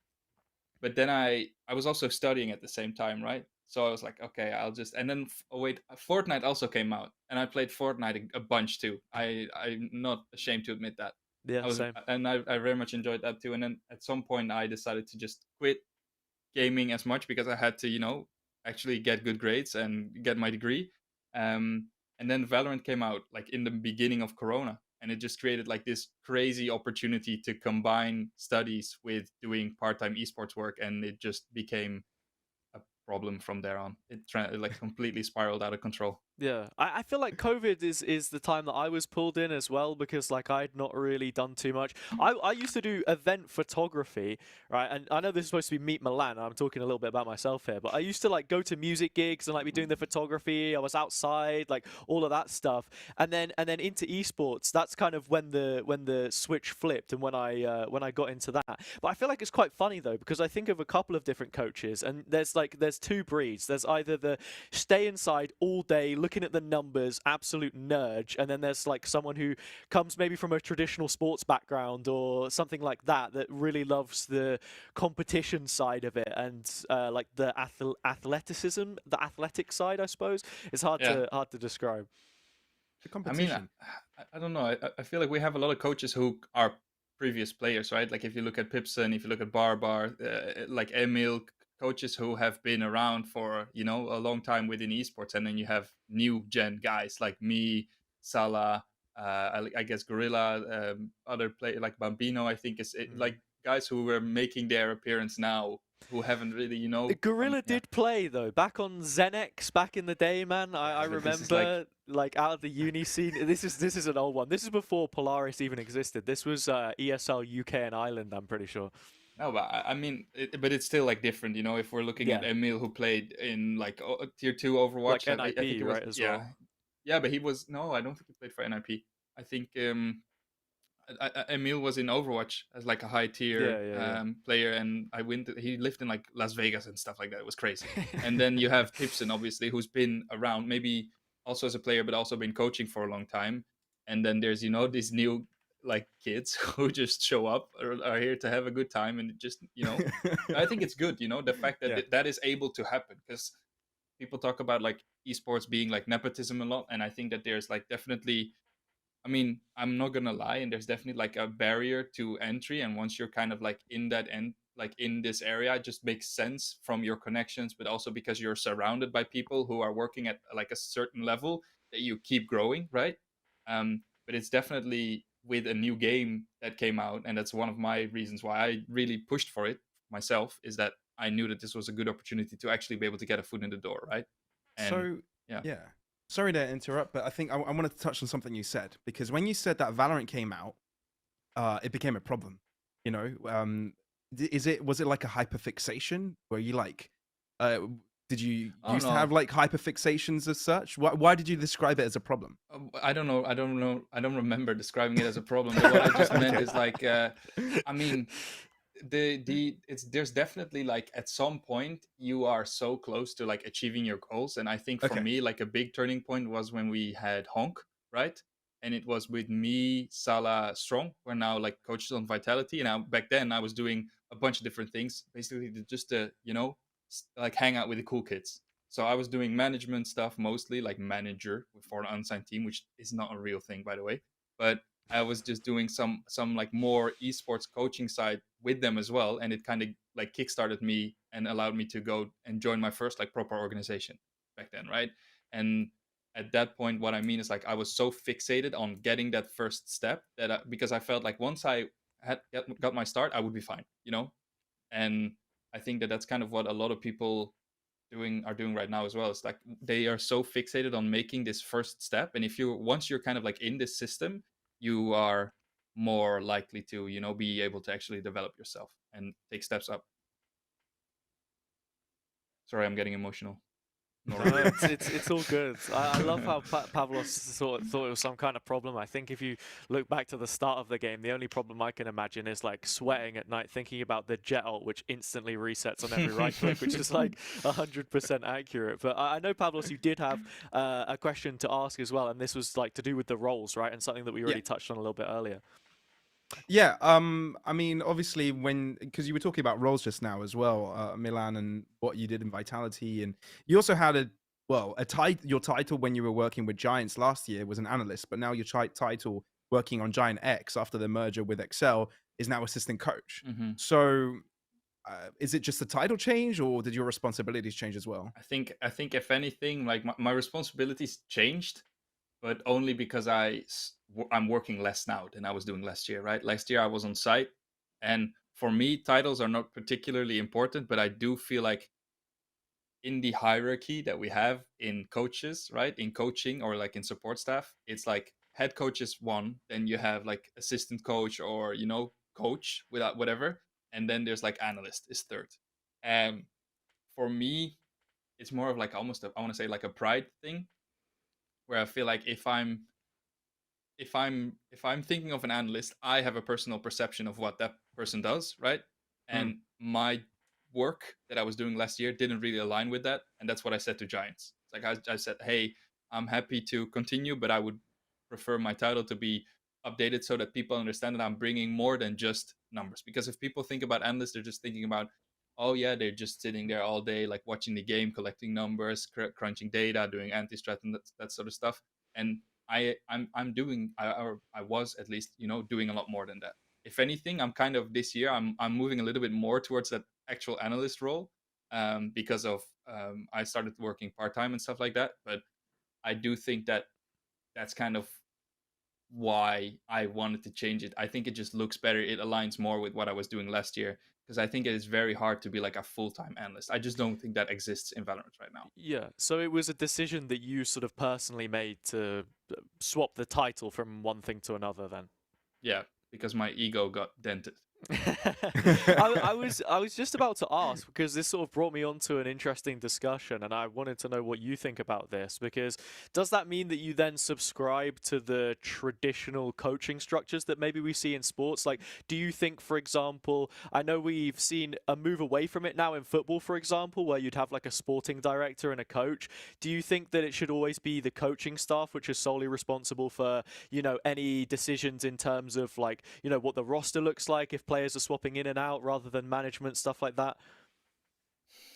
But then I was also studying at the same time, right? So I was like, okay, I'll just, and then Fortnite also came out, and I played Fortnite a bunch too. I'm not ashamed to admit that. Yeah, same. And I very much enjoyed that too. And then at some point I decided to just quit gaming as much because I had to, actually get good grades and get my degree. And then Valorant came out like in the beginning of Corona, and it just created like this crazy opportunity to combine studies with doing part-time esports work, and it just became a problem from there on. It like completely spiraled out of control. Yeah, I feel like COVID is the time that I was pulled in as well, because like I'd not really done too much. I used to do event photography, right? And I know this is supposed to be Meet Milan, and I'm talking a little bit about myself here, but I used to like go to music gigs and like be doing the photography. I was outside, like all of that stuff, and then into esports. That's kind of when the switch flipped, and when I got into that. But I feel like it's quite funny though, because I think of a couple of different coaches, and there's two breeds. There's either the stay inside all day looking at the numbers, absolute nerd, and then there's like someone who comes maybe from a traditional sports background or something like that really loves the competition side of it, and like the athleticism, the athletic side, I suppose. It's hard to describe. The competition. I don't know. I feel like we have a lot of coaches who are previous players, right? Like if you look at Pipson, if you look at Barbar, like Emil, coaches who have been around for a long time within esports, and then you have new gen guys like me, Salah, I guess Gorilla, other play like Bambino. I think is like guys who were making their appearance now, who haven't really Gorilla did play though back on ZenX back in the day, man. I remember like out of the uni scene. This is an old one. This is before Polaris even existed. This was ESL UK and Ireland, I'm pretty sure. No, but I mean, but it's still like different, if we're looking at Emil, who played in like tier 2 Overwatch, like NIP, I think it was, right, as well. Yeah, but I don't think he played for NIP. I think Emil was in Overwatch as like a high tier player, and he lived in like Las Vegas and stuff like that. It was crazy. And then you have Pipson, obviously, who's been around, maybe also as a player, but also been coaching for a long time. And then there's these new like kids who just show up or are here to have a good time, and just I think it's good, the fact that that is able to happen, because people talk about like esports being like nepotism a lot, and I think that there's like definitely, I mean, I'm not gonna lie, and there's definitely like a barrier to entry, and once you're kind of like in that end, like in this area, it just makes sense from your connections, but also because you're surrounded by people who are working at like a certain level, that you keep growing, right? But it's definitely with a new game that came out, and that's one of my reasons why I really pushed for it myself, is that I knew that this was a good opportunity to actually be able to get a foot in the door, right? And So yeah. Sorry to interrupt, but I think I wanted to touch on something you said, because when you said that Valorant came out, it became a problem. Was it like a hyperfixation where you like, did you used to have like hyperfixations as such? Why did you describe it as a problem? I don't know. I don't remember describing it as a problem. But what I just meant is like, I mean, there's definitely like at some point you are so close to like achieving your goals, and I think for me like a big turning point was when we had Honk, right? And it was with me, Salah, Strong. We're now like coaches on Vitality, and back then I was doing a bunch of different things, basically just to like hang out with the cool kids. So I was doing management stuff, mostly like manager for an unsigned team, which is not a real thing, by the way. But I was just doing some like more esports coaching side with them as well, and it kind of like kickstarted me and allowed me to go and join my first like proper organization back then, right? And at that point, what I mean is like I was so fixated on getting that first step that because I felt like once I had got my start, I would be fine, you know. And I think that that's kind of what a lot of people are doing right now as well. It's like they are so fixated on making this first step, and if you once you're kind of like in this system, you are more likely to, you know, be able to actually develop yourself and take steps up. Sorry, I'm getting emotional. No, it's all good. I love how Pavlos thought it was some kind of problem. I think if you look back to the start of the game, the only problem I can imagine is like sweating at night thinking about the jet ult, which instantly resets on every right click, which is like 100% accurate. But I know, Pavlos, you did have a question to ask as well, and this was like to do with the roles, right? And something that we already touched on a little bit earlier. Yeah, I mean, obviously, because you were talking about roles just now as well, Milan, and what you did in Vitality, and you also had your title when you were working with Giants last year was an analyst, but now your title working on GiantX after the merger with Excel is now assistant coach. Mm-hmm. So, is it just a title change, or did your responsibilities change as well? I think if anything, like my responsibilities changed, but only because I'm working less now than I was doing last year, right? Last year I was on site, and for me, titles are not particularly important, but I do feel like in the hierarchy that we have in coaches, right? In coaching or like in support staff, it's like head coach is one, then you have like assistant coach or, you know, coach without whatever, and then there's like analyst is third. And for me, it's more of like almost I want to say like a pride thing, where I feel like if I'm thinking of an analyst, I have a personal perception of what that person does, right? And my work that I was doing last year didn't really align with that, and that's what I said to Giants. It's like I said, hey, I'm happy to continue, but I would prefer my title to be updated so that people understand that I'm bringing more than just numbers. Because if people think about analysts, they're just thinking about, oh yeah, they're just sitting there all day, like watching the game, collecting numbers, crunching data, doing anti-strat and that sort of stuff. And I was at least, you know, doing a lot more than that. If anything, I'm kind of this year I'm moving a little bit more towards that actual analyst role, because of I started working part-time and stuff like that. But I do think that that's kind of why I wanted to change it. I think it just looks better. It aligns more with what I was doing last year, because I think it is very hard to be like a full-time analyst. I just don't think that exists in Valorant right now. Yeah, so it was a decision that you sort of personally made to swap the title from one thing to another then? Yeah, because my ego got dented. I was just about to ask, because this sort of brought me onto an interesting discussion, and I wanted to know what you think about this, because does that mean that you then subscribe to the traditional coaching structures that maybe we see in sports? Like, do you think, for example, I know we've seen a move away from it now in football, for example, where you'd have like a sporting director and a coach. Do you think that it should always be the coaching staff which is solely responsible for, you know, any decisions in terms of like, you know, what the roster looks like if players are swapping in and out, rather than management, stuff like that?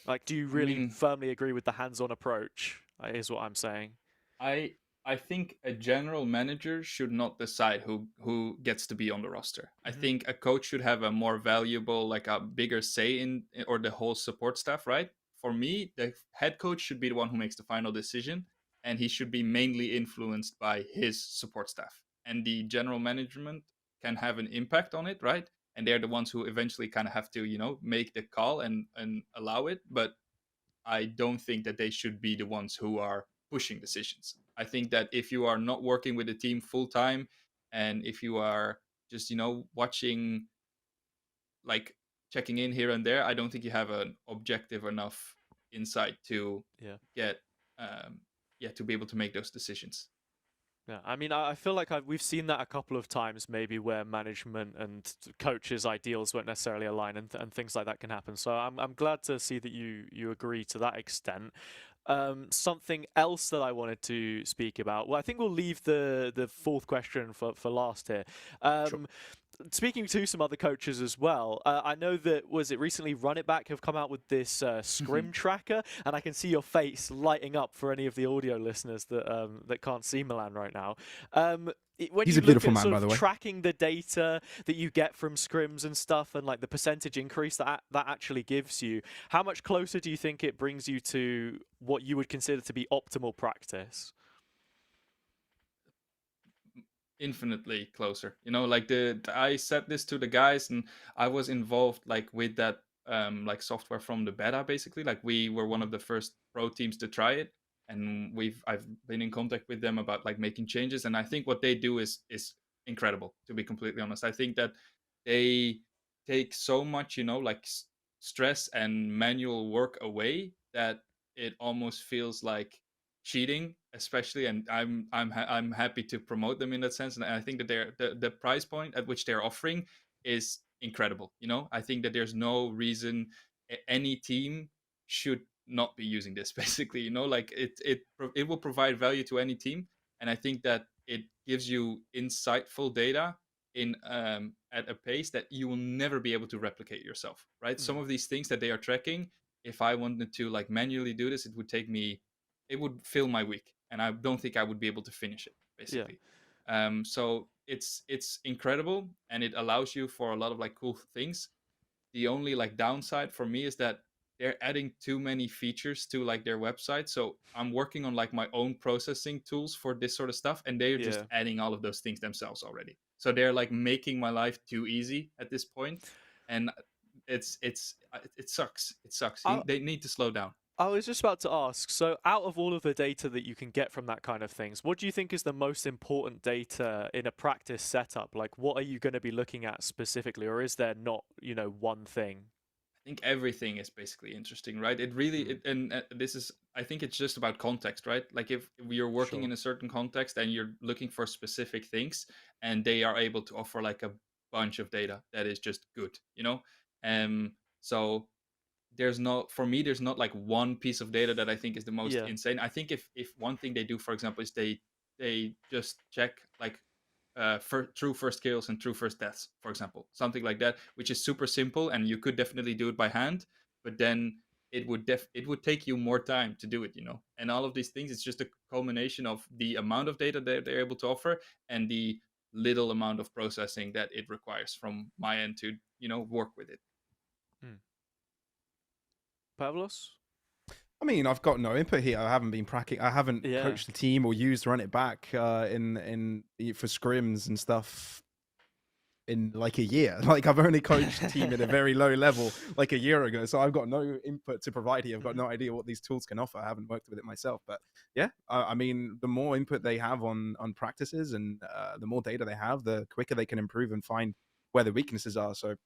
Like, do you really firmly agree with the hands-on approach, is what I'm saying? I think a general manager should not decide who gets to be on the roster. I think a coach should have a more valuable, like a bigger say in, or the whole support staff, right? For me, the head coach should be the one who makes the final decision, and he should be mainly influenced by his support staff. And the general management can have an impact on it, right? And they're the ones who eventually kind of have to, you know, make the call and allow it. But I don't think that they should be the ones who are pushing decisions. I think that if you are not working with the team full time, and if you are just, you know, watching, like checking in here and there, I don't think you have an objective enough insight to get, to be able to make those decisions. Yeah, I mean, I feel like we've seen that a couple of times, maybe where management and coaches' ideals won't necessarily align, and things like that can happen. So I'm glad to see that you agree to that extent. Something else that I wanted to speak about. Well, I think we'll leave the fourth question for last here. Sure. Speaking to some other coaches as well, I know that, was it recently, Run It Back have come out with this scrim tracker, and I can see your face lighting up for any of the audio listeners that can't see Milan right now. When He's you a beautiful look at man, by the way. tracking the data that you get from scrims and stuff, and like the percentage increase that actually gives you, how much closer do you think it brings you to what you would consider to be optimal practice? infinitely closer. You know, like I said this to the guys, and I was involved like with that like software from the beta, basically. Like we were one of the first pro teams to try it, and I've been in contact with them about like making changes, and I think what they do is incredible, to be completely honest. I think that they take so much, you know, like stress and manual work away that it almost feels like cheating, especially. And I'm happy to promote them in that sense, and I think that the price point at which they're offering is incredible. You know, I think that there's no reason any team should not be using this basically. You know, like it will provide value to any team, and I think that it gives you insightful data in at a pace that you will never be able to replicate yourself, right? Some Mm. of these things that they are tracking, if I wanted to like manually do this, it would fill my week, and I don't think I would be able to finish it Yeah. basically. So it's incredible, and it allows you for a lot of like cool things. The only like downside for me is that they're adding too many features to like their website. So I'm working on like my own processing tools for this sort of stuff, and they're just Yeah. adding all of those things themselves already. So they're like making my life too easy at this point, and it sucks. It sucks. I, They need to slow down. I was just about to ask, so out of all of the data that you can get from that kind of things, what do you think is the most important data in a practice setup? Like, what are you going to be looking at specifically, or is there not, one thing? I think everything is basically interesting, right? It really, Mm, and this is, I think it's just about context, right? Like if you're working sure. in a certain context and you're looking for specific things, and they are able to offer like a bunch of data that is just good, you know? So there's not, for me, there's not like one piece of data that I think is the most Yeah. insane. I think if one thing they do, for example, is they just check like true first kills and true first deaths, for example, something like that, which is super simple, and you could definitely do it by hand, but then it would take you more time to do it, you know. And all of these things, it's just a culmination of the amount of data that they're able to offer and the little amount of processing that it requires from my end to, you know, work with it. Mm. Pavlos? I mean, I've got no input here. I haven't been practicing. I haven't Yeah. coached the team or used run it back in for scrims and stuff in like a year. Like I've only coached the team at a very low level like a year ago, so I've got no input to provide here. I've got Mhm. no idea what these tools can offer. I haven't worked with it myself, but yeah, I mean, the more input they have on practices and the more data they have, the quicker they can improve and find where the weaknesses are. So,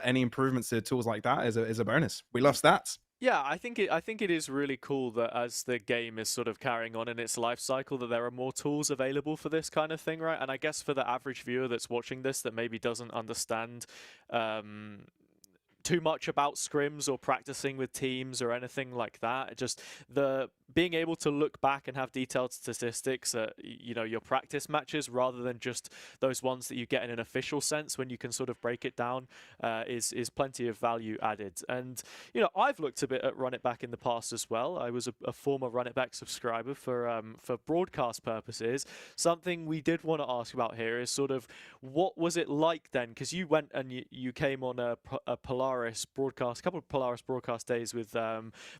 any improvements to tools like that is a bonus. We love stats. Yeah, I think it is really cool that as the game is sort of carrying on in its life cycle, that there are more tools available for this kind of thing, right? And I guess for the average viewer that's watching this that maybe doesn't understand um, too much about scrims or practicing with teams or anything like that, just the being able to look back and have detailed statistics at your practice matches rather than just those ones that you get in an official sense when you can sort of break it down is plenty of value added. And I've looked a bit at Run It Back in the past as well. I was a former Run It Back subscriber for broadcast purposes. Something we did want to ask about here is sort of what was it like then, because you went and you came on a Polaris broadcast, a couple of Polaris broadcast days with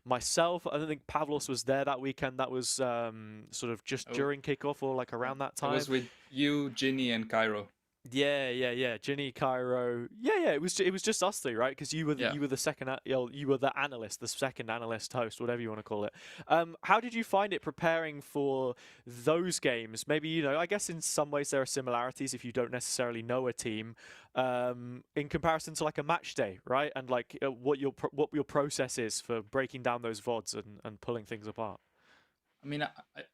myself. I don't think Pavlos was there that weekend. That was sort of just Oh, during kickoff or like around that I time. was with you, Ginny, and Cairo. Yeah. Ginny, Cairo. Yeah. It was just us three, right? Because Yeah. you were the second, you were the analyst, the second analyst host, whatever you want to call it. How did you find it preparing for those games? Maybe I guess in some ways there are similarities if you don't necessarily know a team, in comparison to like a match day, right? And like what your process is for breaking down those VODs and pulling things apart. I mean,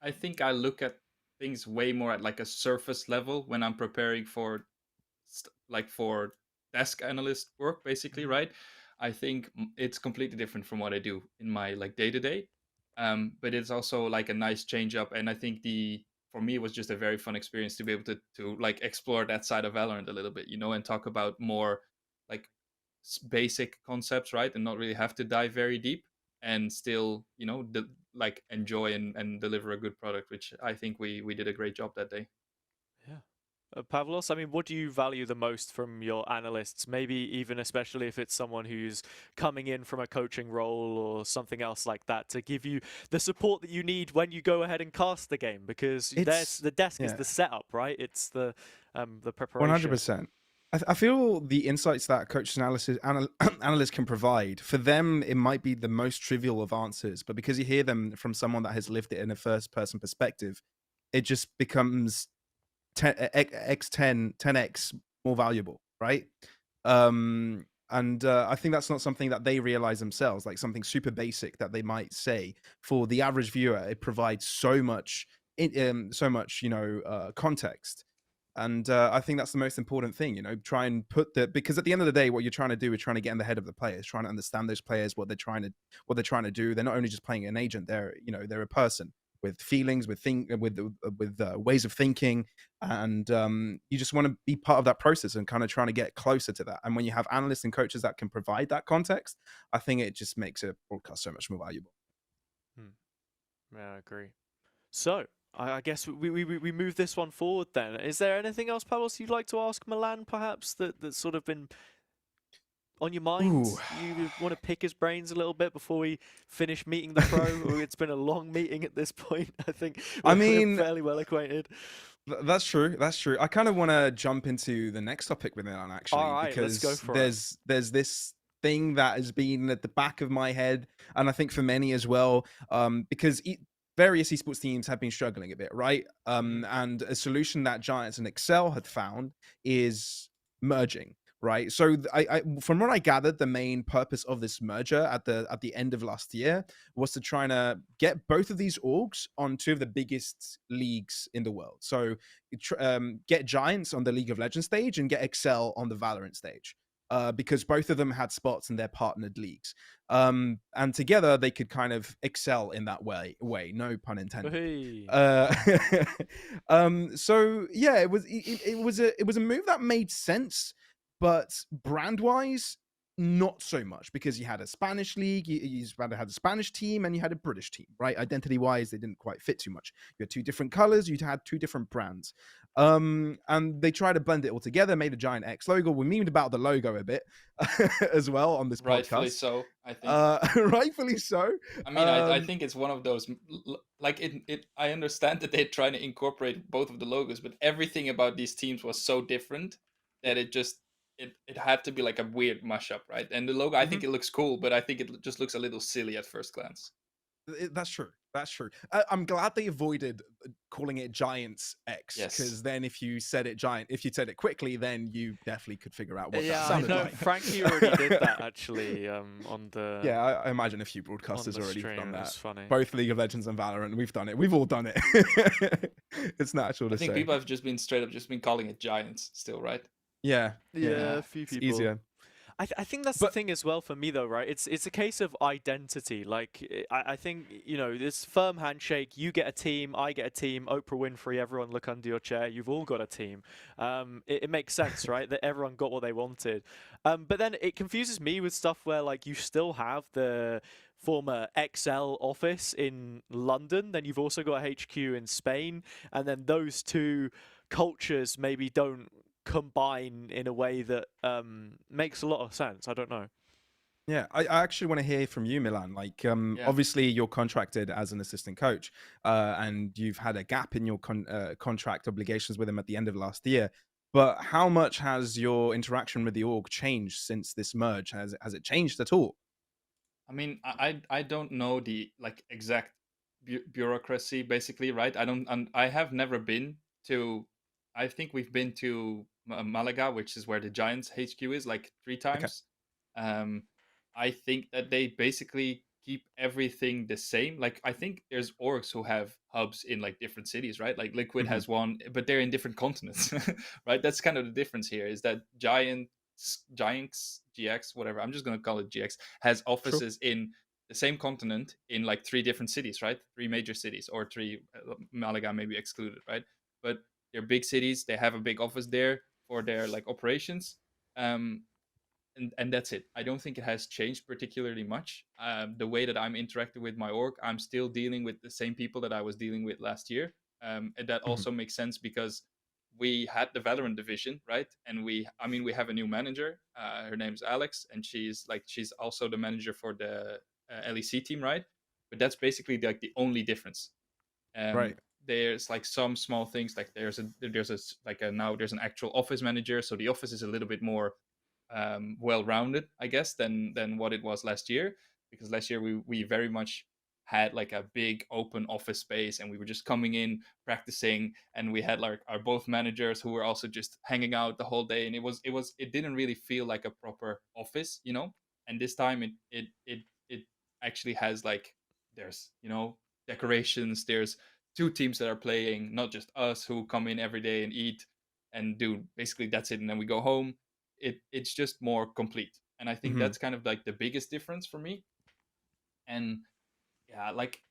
I think I look at things way more at like a surface level when I'm preparing for like for desk analyst work, basically, Mhm. right? I think it's completely different from what I do in my like day to day. But it's also like a nice change up, and I think the for me it was just a very fun experience to be able to like explore that side of Valorant a little bit, you know, and talk about more like basic concepts, right? And not really have to dive very deep, and still, you know, like enjoy and deliver a good product, which I think we did a great job that day. Yeah. Pavlos, I mean, what do you value the most from your analysts? Maybe even especially if it's someone who's coming in from a coaching role or something else like that to give you the support that you need when you go ahead and cast the game, because It's the desk is yeah. the setup, right? It's the preparation. 100%. I feel the insights that coaches analysis analysts can provide, for them it might be the most trivial of answers, but because you hear them from someone that has lived it in a first person perspective, it just becomes 10x more valuable, right? And I think that's not something that they realize themselves, like something super basic that they might say. For the average viewer, it provides so much context. And I think that's the most important thing, try and because at the end of the day, what you're trying to do is trying to get in the head of the players, trying to understand those players, what they're trying to do. They're not only just playing an agent, they're a person with feelings, with ways of thinking, and you just want to be part of that process and kind of trying to get closer to that. And when you have analysts and coaches that can provide that context, I think it just makes a broadcast so much more valuable. Yeah, I agree. So I guess we move this one forward then. Is there anything else, Pavlos, you'd like to ask Milan, perhaps, that's sort of been on your mind? Ooh. You want to pick his brains a little bit before we finish meeting the pro? It's been a long meeting at this point. I think we're fairly well acquainted. That's true. That's true. I kind of want to jump into the next topic with Milan, actually, All right, because let's go for it. there's this thing that has been at the back of my head, and I think for many as well, because various esports teams have been struggling a bit, right? And a solution that GiantX and Excel had found is merging. Right. So from what I gathered, the main purpose of this merger at the end of last year was to try to get both of these orgs on two of the biggest leagues in the world. So get GiantX on the League of Legends stage and get Excel on the Valorant stage. Because both of them had spots in their partnered leagues. And together they could kind of excel in that way, no pun intended. Hey. So yeah, it was a move that made sense, but brand wise, not so much, because you had a Spanish league, you had a Spanish team, and you had a British team, right? Identity wise, they didn't quite fit too much. You had two different colors, you had two different brands. And they tried to blend it all together, made a GiantX logo. We memed about the logo a bit as well on this Rightfully podcast. so, I think. Rightfully so. I mean, I think it's one of those, like I understand that they're trying to incorporate both of the logos, but everything about these teams was so different that it had to be like a weird mashup, right? And the logo, I think it looks cool, but I think it just looks a little silly at first glance. That's true. That's true. I'm glad they avoided calling it GiantX, because then if you said it quickly, then you definitely could figure out what that sounded like. Frankie already did that actually on the. Yeah, I imagine a few broadcasters already done that. Funny. Both League of Legends and Valorant, we've done it. We've all done it. It's natural to say. I think people have just been calling it Giants still, right? Yeah, a few people. It's easier. I think that's the thing as well for me though, right? It's a case of identity. Like I think this firm handshake. You get a team, I get a team. Oprah Winfrey, everyone look under your chair. You've all got a team. It makes sense, right? That everyone got what they wanted. But then it confuses me with stuff where like you still have the former XL office in London. Then you've also got a HQ in Spain, and then those two cultures maybe don't combine in a way that makes a lot of sense. I don't know. Yeah, I actually want to hear from you, Milan. Like, obviously you're contracted as an assistant coach, and you've had a gap in your contract obligations with him at the end of last year. But how much has your interaction with the org changed since this merge? Has it changed at all? I mean, I don't know the like exact bureaucracy, basically, right? I have never been to. I think we've been to Malaga, which is where the Giants HQ is, like 3 times. Okay. I think that they basically keep everything the same. Like, I think there's orgs who have hubs in like different cities, right? Like Liquid has one, but they're in different continents, right? That's kind of the difference here, is that GiantX, GX, whatever, I'm just going to call it GX, has offices in the same continent in like 3 different cities, right? 3 major cities, or 3, Malaga maybe excluded, right? But they're big cities. They have a big office there for their like operations. And that's it. I don't think it has changed particularly much. The way that I'm interacting with my org, I'm still dealing with the same people that I was dealing with last year. And that also makes sense because we had the Valorant division, right? And we have a new manager. Her name's Alex, and she's also the manager for the LEC team, right? But that's basically like the only difference. Right. There's like some small things, like there's now there's an actual office manager, so the office is a little bit more well-rounded, I guess, than what it was last year. Because last year we very much had like a big open office space, and we were just coming in, practicing, and we had like our both managers who were also just hanging out the whole day, and it didn't really feel like a proper office, you know. And this time it actually has like, there's, you know, decorations, there's two teams that are playing, not just us who come in every day and eat and do basically that's it, and then we go home. It's just more complete, and I think Mhm. that's kind of like the biggest difference for me. And yeah, like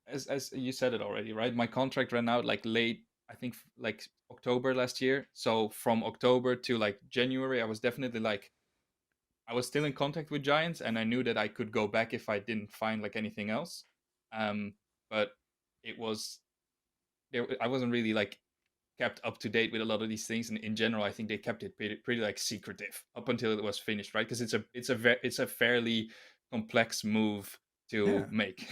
as you said it already, right? My contract ran out like late, I think like October last year. So from October to like January, I was definitely like, I was still in contact with Giants, and I knew that I could go back if I didn't find like anything else. But it was there. I wasn't really like kept up to date with a lot of these things, and in general I think they kept it pretty like secretive up until it was finished, right? Because it's a fairly complex move to Yeah. make.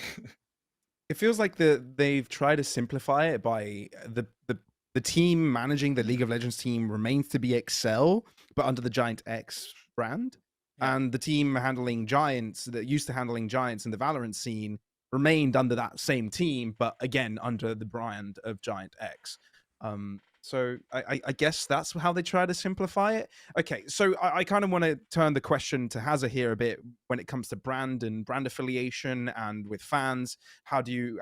It feels like they've tried to simplify it by the team managing the League of Legends team remains to be Excel, but under the GiantX brand. Yeah. And the team handling Giants, that used to handling Giants in the Valorant scene, remained under that same team, but again under the brand of GiantX. So I guess that's how they try to simplify it. Okay, so I kind of want to turn the question to Hazza here a bit when it comes to brand and brand affiliation and with fans. How do you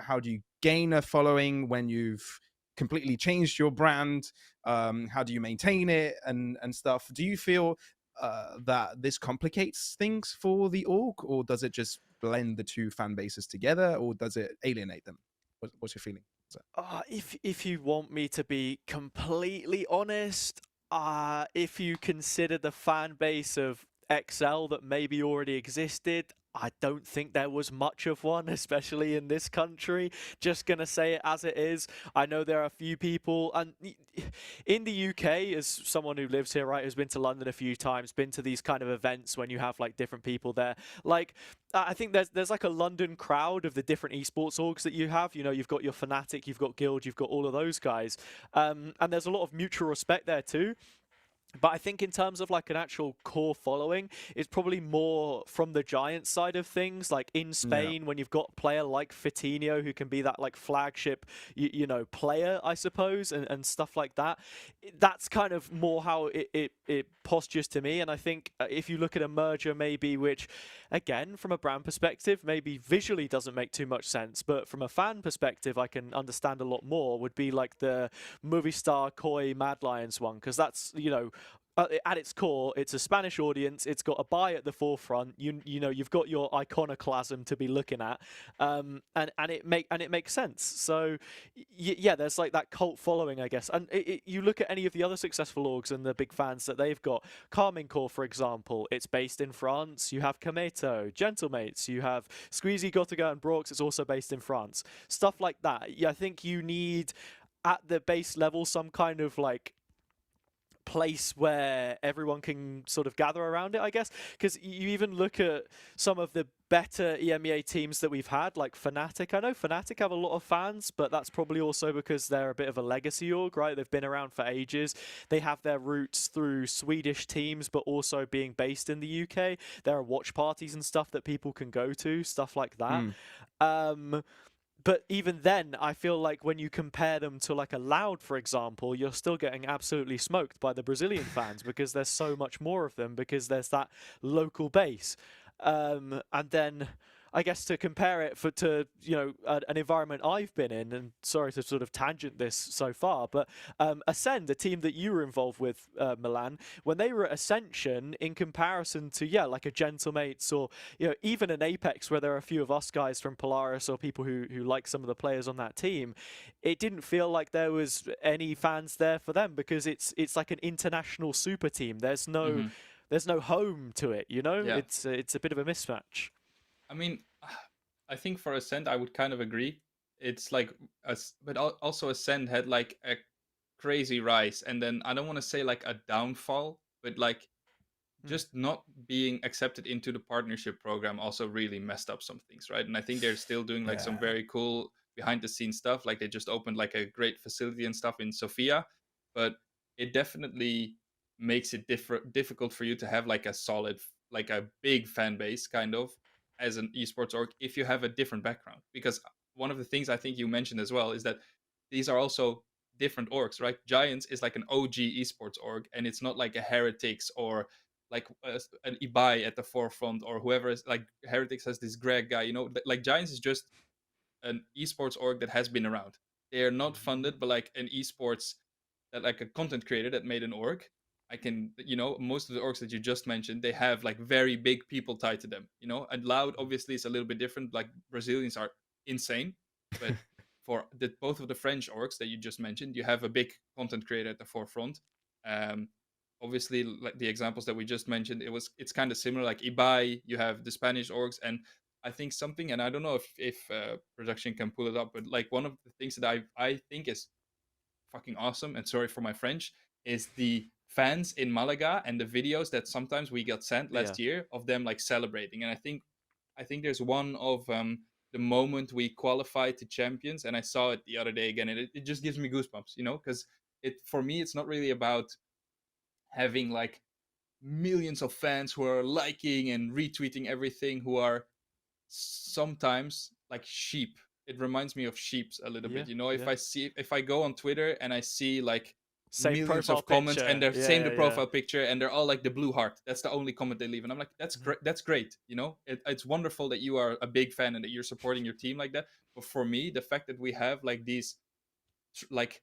gain a following when you've completely changed your brand? How do you maintain it and stuff? Do you feel that this complicates things for the org, or does it just blend the two fan bases together, or does it alienate them? What's your feeling? If you want me to be completely honest, if you consider the fan base of XL that maybe already existed, I don't think there was much of one, especially in this country. Just gonna say it as it is. I know there are a few people, and in the UK, as someone who lives here, right, who's been to London a few times, been to these kind of events when you have like different people there. Like, I think there's like a London crowd of the different esports orgs that you have. You know, you've got your Fnatic, you've got Guild, you've got all of those guys, and there's a lot of mutual respect there too. But I think in terms of like an actual core following, it's probably more from the Giants side of things. Like in Spain, when you've got a player like Fitinho who can be that like flagship, you know, player, I suppose, and stuff like that. That's kind of more how it postures to me. And I think if you look at a merger maybe, which again, from a brand perspective, maybe visually doesn't make too much sense, but from a fan perspective, I can understand a lot more, would be like the Movistar Koi Mad Lions one, because that's, you know, at its core, it's a Spanish audience. It's got a buy at the forefront. You know, you've got your iconoclasm to be looking at, and it makes sense. So yeah, there's like that cult following, I guess. And you look at any of the other successful orgs and the big fans that they've got. Carmine Corps, for example, it's based in France. You have Kameto, Gentlemates. You have Squeezy, Gotiga, and Brox. It's also based in France. Stuff like that. Yeah, I think you need at the base level some kind of like place where everyone can sort of gather around it, I guess, because you even look at some of the better EMEA teams that we've had, like Fnatic. I know Fnatic have a lot of fans, but that's probably also because they're a bit of a legacy org, right? They've been around for ages. They have their roots through Swedish teams, but also being based in the UK. There are watch parties and stuff that people can go to, stuff like that. But even then, I feel like when you compare them to like a Loud, for example, you're still getting absolutely smoked by the Brazilian fans because there's so much more of them, because there's that local base. And then I guess to compare it to, you know, an environment I've been in, and sorry to sort of tangent this so far, but Ascend, a team that you were involved with, Milan, when they were at Ascension, in comparison to, yeah, like a Gentlemates or, you know, even an Apex where there are a few of us guys from Polaris or people who like some of the players on that team, it didn't feel like there was any fans there for them, because it's like an international super team. There's no home to it, you know? Yeah. It's a bit of a mismatch. I mean, I think for Ascend, I would kind of agree. It's like, but also Ascend had like a crazy rise, and then I don't want to say like a downfall, but like just not being accepted into the partnership program also really messed up some things, right? And I think they're still doing like some Yeah. very cool behind the scenes stuff. Like they just opened like a great facility and stuff in Sofia, but it definitely makes it difficult for you to have like a solid, like a big fan base kind of as an esports org if you have a different background. Because one of the things I think you mentioned as well is that these are also different orgs, right? Giants is like an OG esports org, and it's not like a Heretics or like an Ibai at the forefront, or whoever is like Heretics has this Greg guy, like Giants is just an esports org that has been around. They are not funded, but like an esports that like a content creator that made an org. I can, most of the orgs that you just mentioned, they have like very big people tied to them, and Loud obviously is a little bit different. Like Brazilians are insane, but for both of the French orgs that you just mentioned, you have a big content creator at the forefront. Um, Obviously, like the examples that we just mentioned, it's kind of similar. Like Ibai, you have the Spanish orgs, and I think something, and I don't know if production can pull it up, but like one of the things that I think is fucking awesome, and sorry for my French, is the fans in Malaga and the videos that sometimes we got sent last year of them like celebrating. And I think there's one of the moment we qualified to champions, and I saw it the other day again, and it just gives me goosebumps, because for me it's not really about having like millions of fans who are liking and retweeting everything, who are sometimes like sheep. It reminds me of sheeps a little bit. If I go on Twitter and I see like Same millions profile of comments picture. and they're Yeah, same the yeah, profile picture, and they're all like the blue heart. That's the only comment they leave, and I'm like, that's great. That's great. It's wonderful that you are a big fan and that you're supporting your team like that. But for me, the fact that we have like these like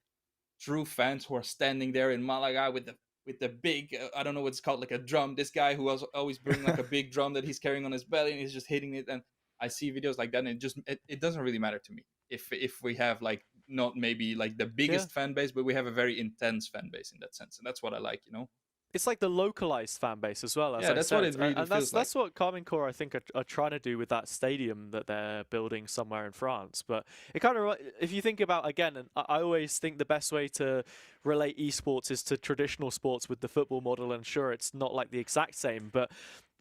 true fans who are standing there in Malaga with the big I don't know what it's called, like a drum. This guy who was always bringing like a big drum that he's carrying on his belly, and he's just hitting it. And I see videos like that, and it doesn't really matter to me if we have like not maybe like the biggest fan base, but we have a very intense fan base in that sense, and that's what I like. It's like the localized fan base as well, as Yeah, I that's said. what it really And feels like. that's what Carmine Corps, I think, are trying to do with that stadium that they're building somewhere in France. But it kind of, if you think about, again, and I always think the best way to relate esports is to traditional sports with the football model, and sure, it's not like the exact same, but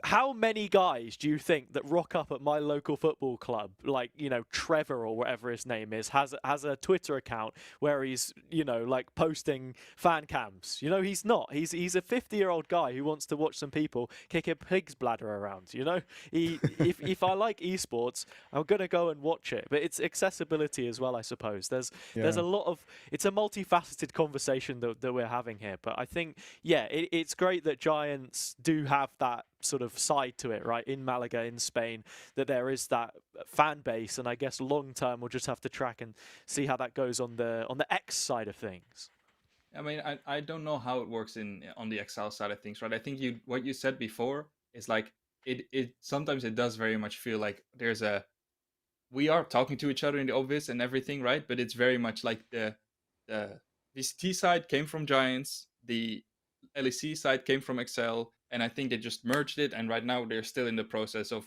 how many guys do you think that rock up at my local football club, like, Trevor or whatever his name is, has a Twitter account where he's, like posting fan cams? He's not. He's a 50-year-old guy who wants to watch some people kick a pig's bladder around, if I like esports, I'm going to go and watch it. But it's accessibility as well, I suppose. There's a lot of, it's a multifaceted conversation that we're having here. But I think, it's great that Giants do have that sort of side to it, right, in Malaga, in Spain, that there is that fan base, and I guess long term we'll just have to track and see how that goes on the X side of things. I mean, I don't know how it works on the Excel side of things, right? I think what you said before is like it sometimes it does very much feel like we are talking to each other in the obvious and everything, right? But it's very much like the VCT side came from Giants, the LEC side came from Excel, and I think they just merged it, and right now they're still in the process of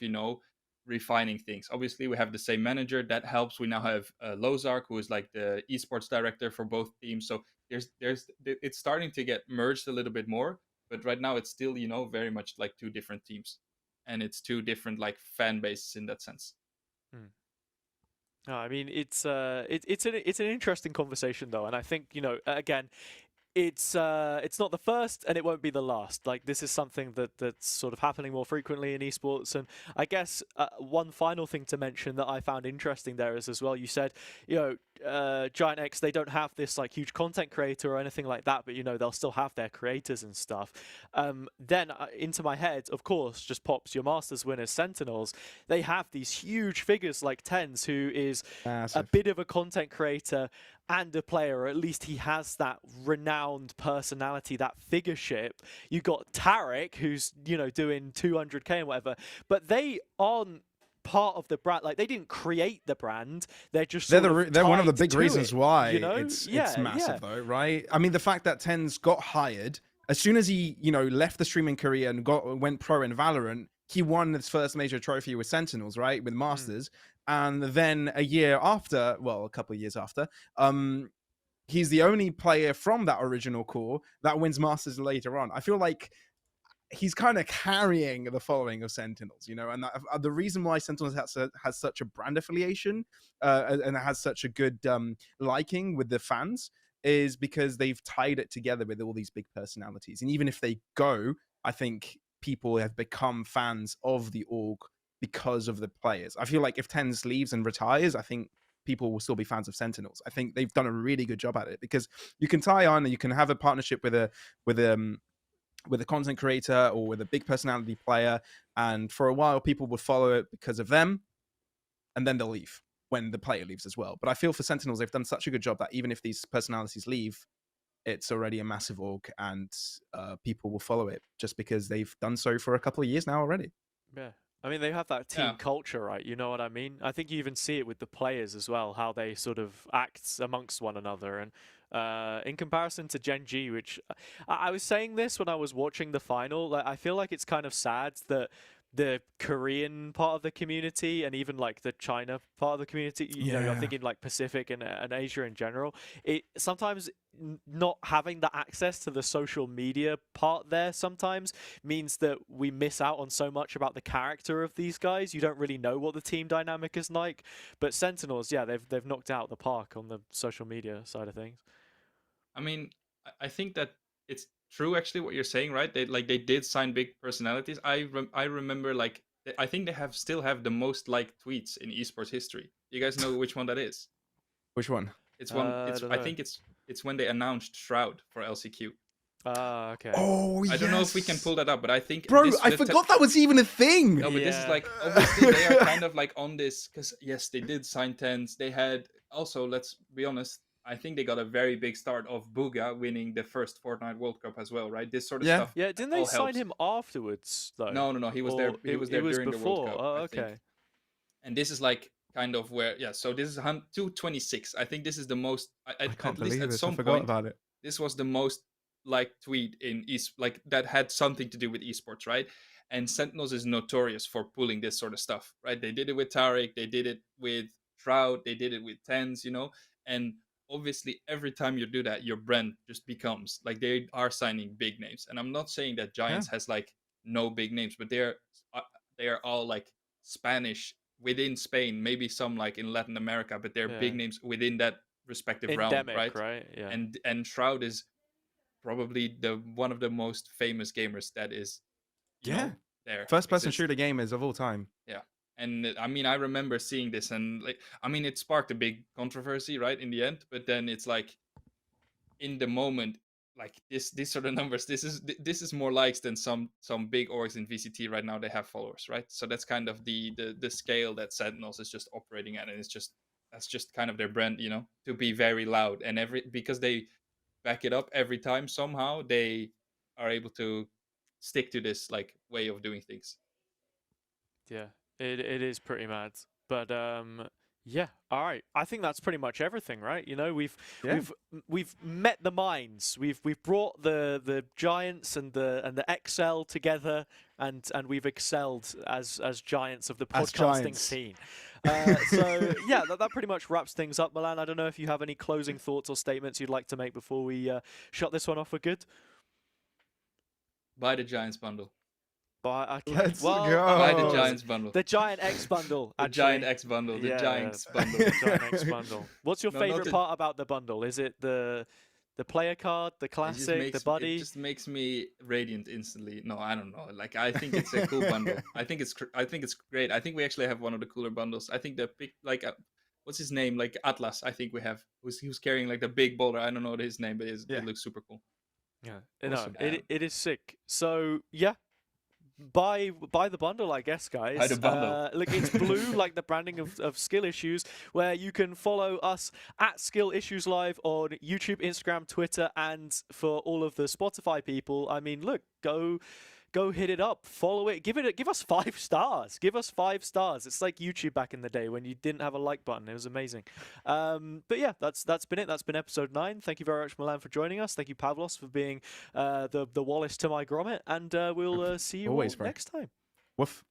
refining things. Obviously, we have the same manager, that helps. We now have Lozark, who is like the esports director for both teams. So it's starting to get merged a little bit more, but right now it's still very much like two different teams, and it's two different like fan bases in that sense. No, I mean, it's an interesting conversation though, and I think again, it's not the first, and it won't be the last. Like, this is something that's sort of happening more frequently in esports. And I guess one final thing to mention that I found interesting there is as well, you said, GiantX, they don't have this like huge content creator or anything like that, but they'll still have their creators and stuff. Then into my head, of course, just pops your Masters winners, Sentinels. They have these huge figures like Tens, who is massive. A bit of a content creator and a player, or at least he has that renowned personality, that figureship. You got Tarek, who's doing 200k and whatever, but they aren't part of the brand. Like, they didn't create the brand. They're just they're one of the big reasons why it's massive, yeah. though, right? I mean, the fact that Tens got hired as soon as he left the streaming career and went pro in Valorant, he won his first major trophy with Sentinels, right, with Masters. And then a couple of years after, he's the only player from that original core that wins Masters later on. I feel like he's kind of carrying the following of Sentinels, you know, and the reason why Sentinels has such a brand affiliation and has such a good liking with the fans is because they've tied it together with all these big personalities. And even if they go, I think people have become fans of the org because of the players. I feel like if Tens leaves and retires, I think people will still be fans of Sentinels. I think they've done a really good job at it because you can tie on and you can have a partnership with a content creator or with a big personality player, and for a while people would follow it because of them, and then they'll leave when the player leaves as well. But I feel for Sentinels, they've done such a good job that even if these personalities leave, it's already a massive org, and people will follow it just because they've done so for a couple of years now already. Yeah. I mean, they have that team culture, right? You know what I mean? I think you even see it with the players as well, how they sort of act amongst one another. And in comparison to Gen G, which I was saying this when I was watching the final, like, I feel like it's kind of sad that the Korean part of the community and even like the China part of the community, you know, you're thinking like Pacific and Asia in general, it sometimes not having the access to the social media part there sometimes means that we miss out on so much about the character of these guys. You don't really know what the team dynamic is like. But Sentinels, yeah, they've knocked out the park on the social media side of things. I mean, I think that it's true actually what you're saying, right? They did sign big personalities. I remember, like, I think they still have the most liked tweets in esports history. You guys know which one that is? Which one? It's one. I think it's when they announced Shroud for LCQ. Okay. Oh, I don't know if we can pull that up, but I think bro, I forgot that was even a thing. No, but this is like, obviously they are kind of like on this because yes, they did sign Tens. They had also, let's be honest, I think they got a very big start of Booga winning the first Fortnite World Cup as well, right? This sort of stuff. Yeah, didn't they sign him afterwards though? No. He was there. He was there during the World Cup. Oh, okay. And this is like kind of where, so this is 226. I think this is the most. I can't at least believe at it. some I forgot point about it. this was the most liked tweet in like that had something to do with esports, right? And Sentinels is notorious for pulling this sort of stuff, right? They did it with Tariq, they did it with Shroud, they did it with Tens, you know, and obviously every time you do that, your brand just becomes like they are signing big names. And I'm not saying that Giants has like no big names, but they are all like Spanish within Spain, maybe some like in Latin America, but they're big names within that respective Endemic, realm, right? Yeah. And Shroud is probably one of the most famous gamers that is, you know, there. First person shooter gamers of all time. Yeah. And I mean, I remember seeing this and like, I mean, it sparked a big controversy, right, in the end. But then it's like, in the moment, like these sort of numbers, this is more likes than some big orgs in VCT right now. They have followers, right? So that's kind of the scale that Sentinels is just operating at, and that's just kind of their brand, you know, to be very loud and because they back it up every time somehow they are able to stick to this like way of doing things. Yeah, it is pretty mad. But yeah, all right. I think that's pretty much everything, right? You know, we've met the minds. We've brought the Giants and the XL together, and we've excelled as Giants of the podcasting scene. So yeah, that pretty much wraps things up, Milan. I don't know if you have any closing thoughts or statements you'd like to make before we shut this one off for good. Buy the Giants bundle. Let's go. Buy the Giants bundle. The GiantX bundle. The GiantX bundle. The Giants bundle. The GiantX bundle. What's your favorite part about the bundle? Is it the player card, the classic, the buddy? It just makes me radiant instantly. No, I don't know. Like, I think it's a cool bundle. I think it's great. I think we actually have one of the cooler bundles. I think what's his name? Like Atlas. I think we have. He was carrying like the big boulder. I don't know his name, but it looks super cool. Yeah, awesome, no, it is sick. So yeah. Buy the bundle, I guess, guys. Buy the bundle. Look, it's blue, like the branding of Skill Issues, where you can follow us at Skill Issues Live on YouTube, Instagram, Twitter, and for all of the Spotify people, I mean, look, go hit it up, follow it, give us 5 stars. Give us 5 stars. It's like YouTube back in the day when you didn't have a like button. It was amazing. But yeah, that's been it. That's been episode 9. Thank you very much, Milan, for joining us. Thank you, Pavlos, for being the Wallace to my Gromit, and we'll see you all next time. Woof.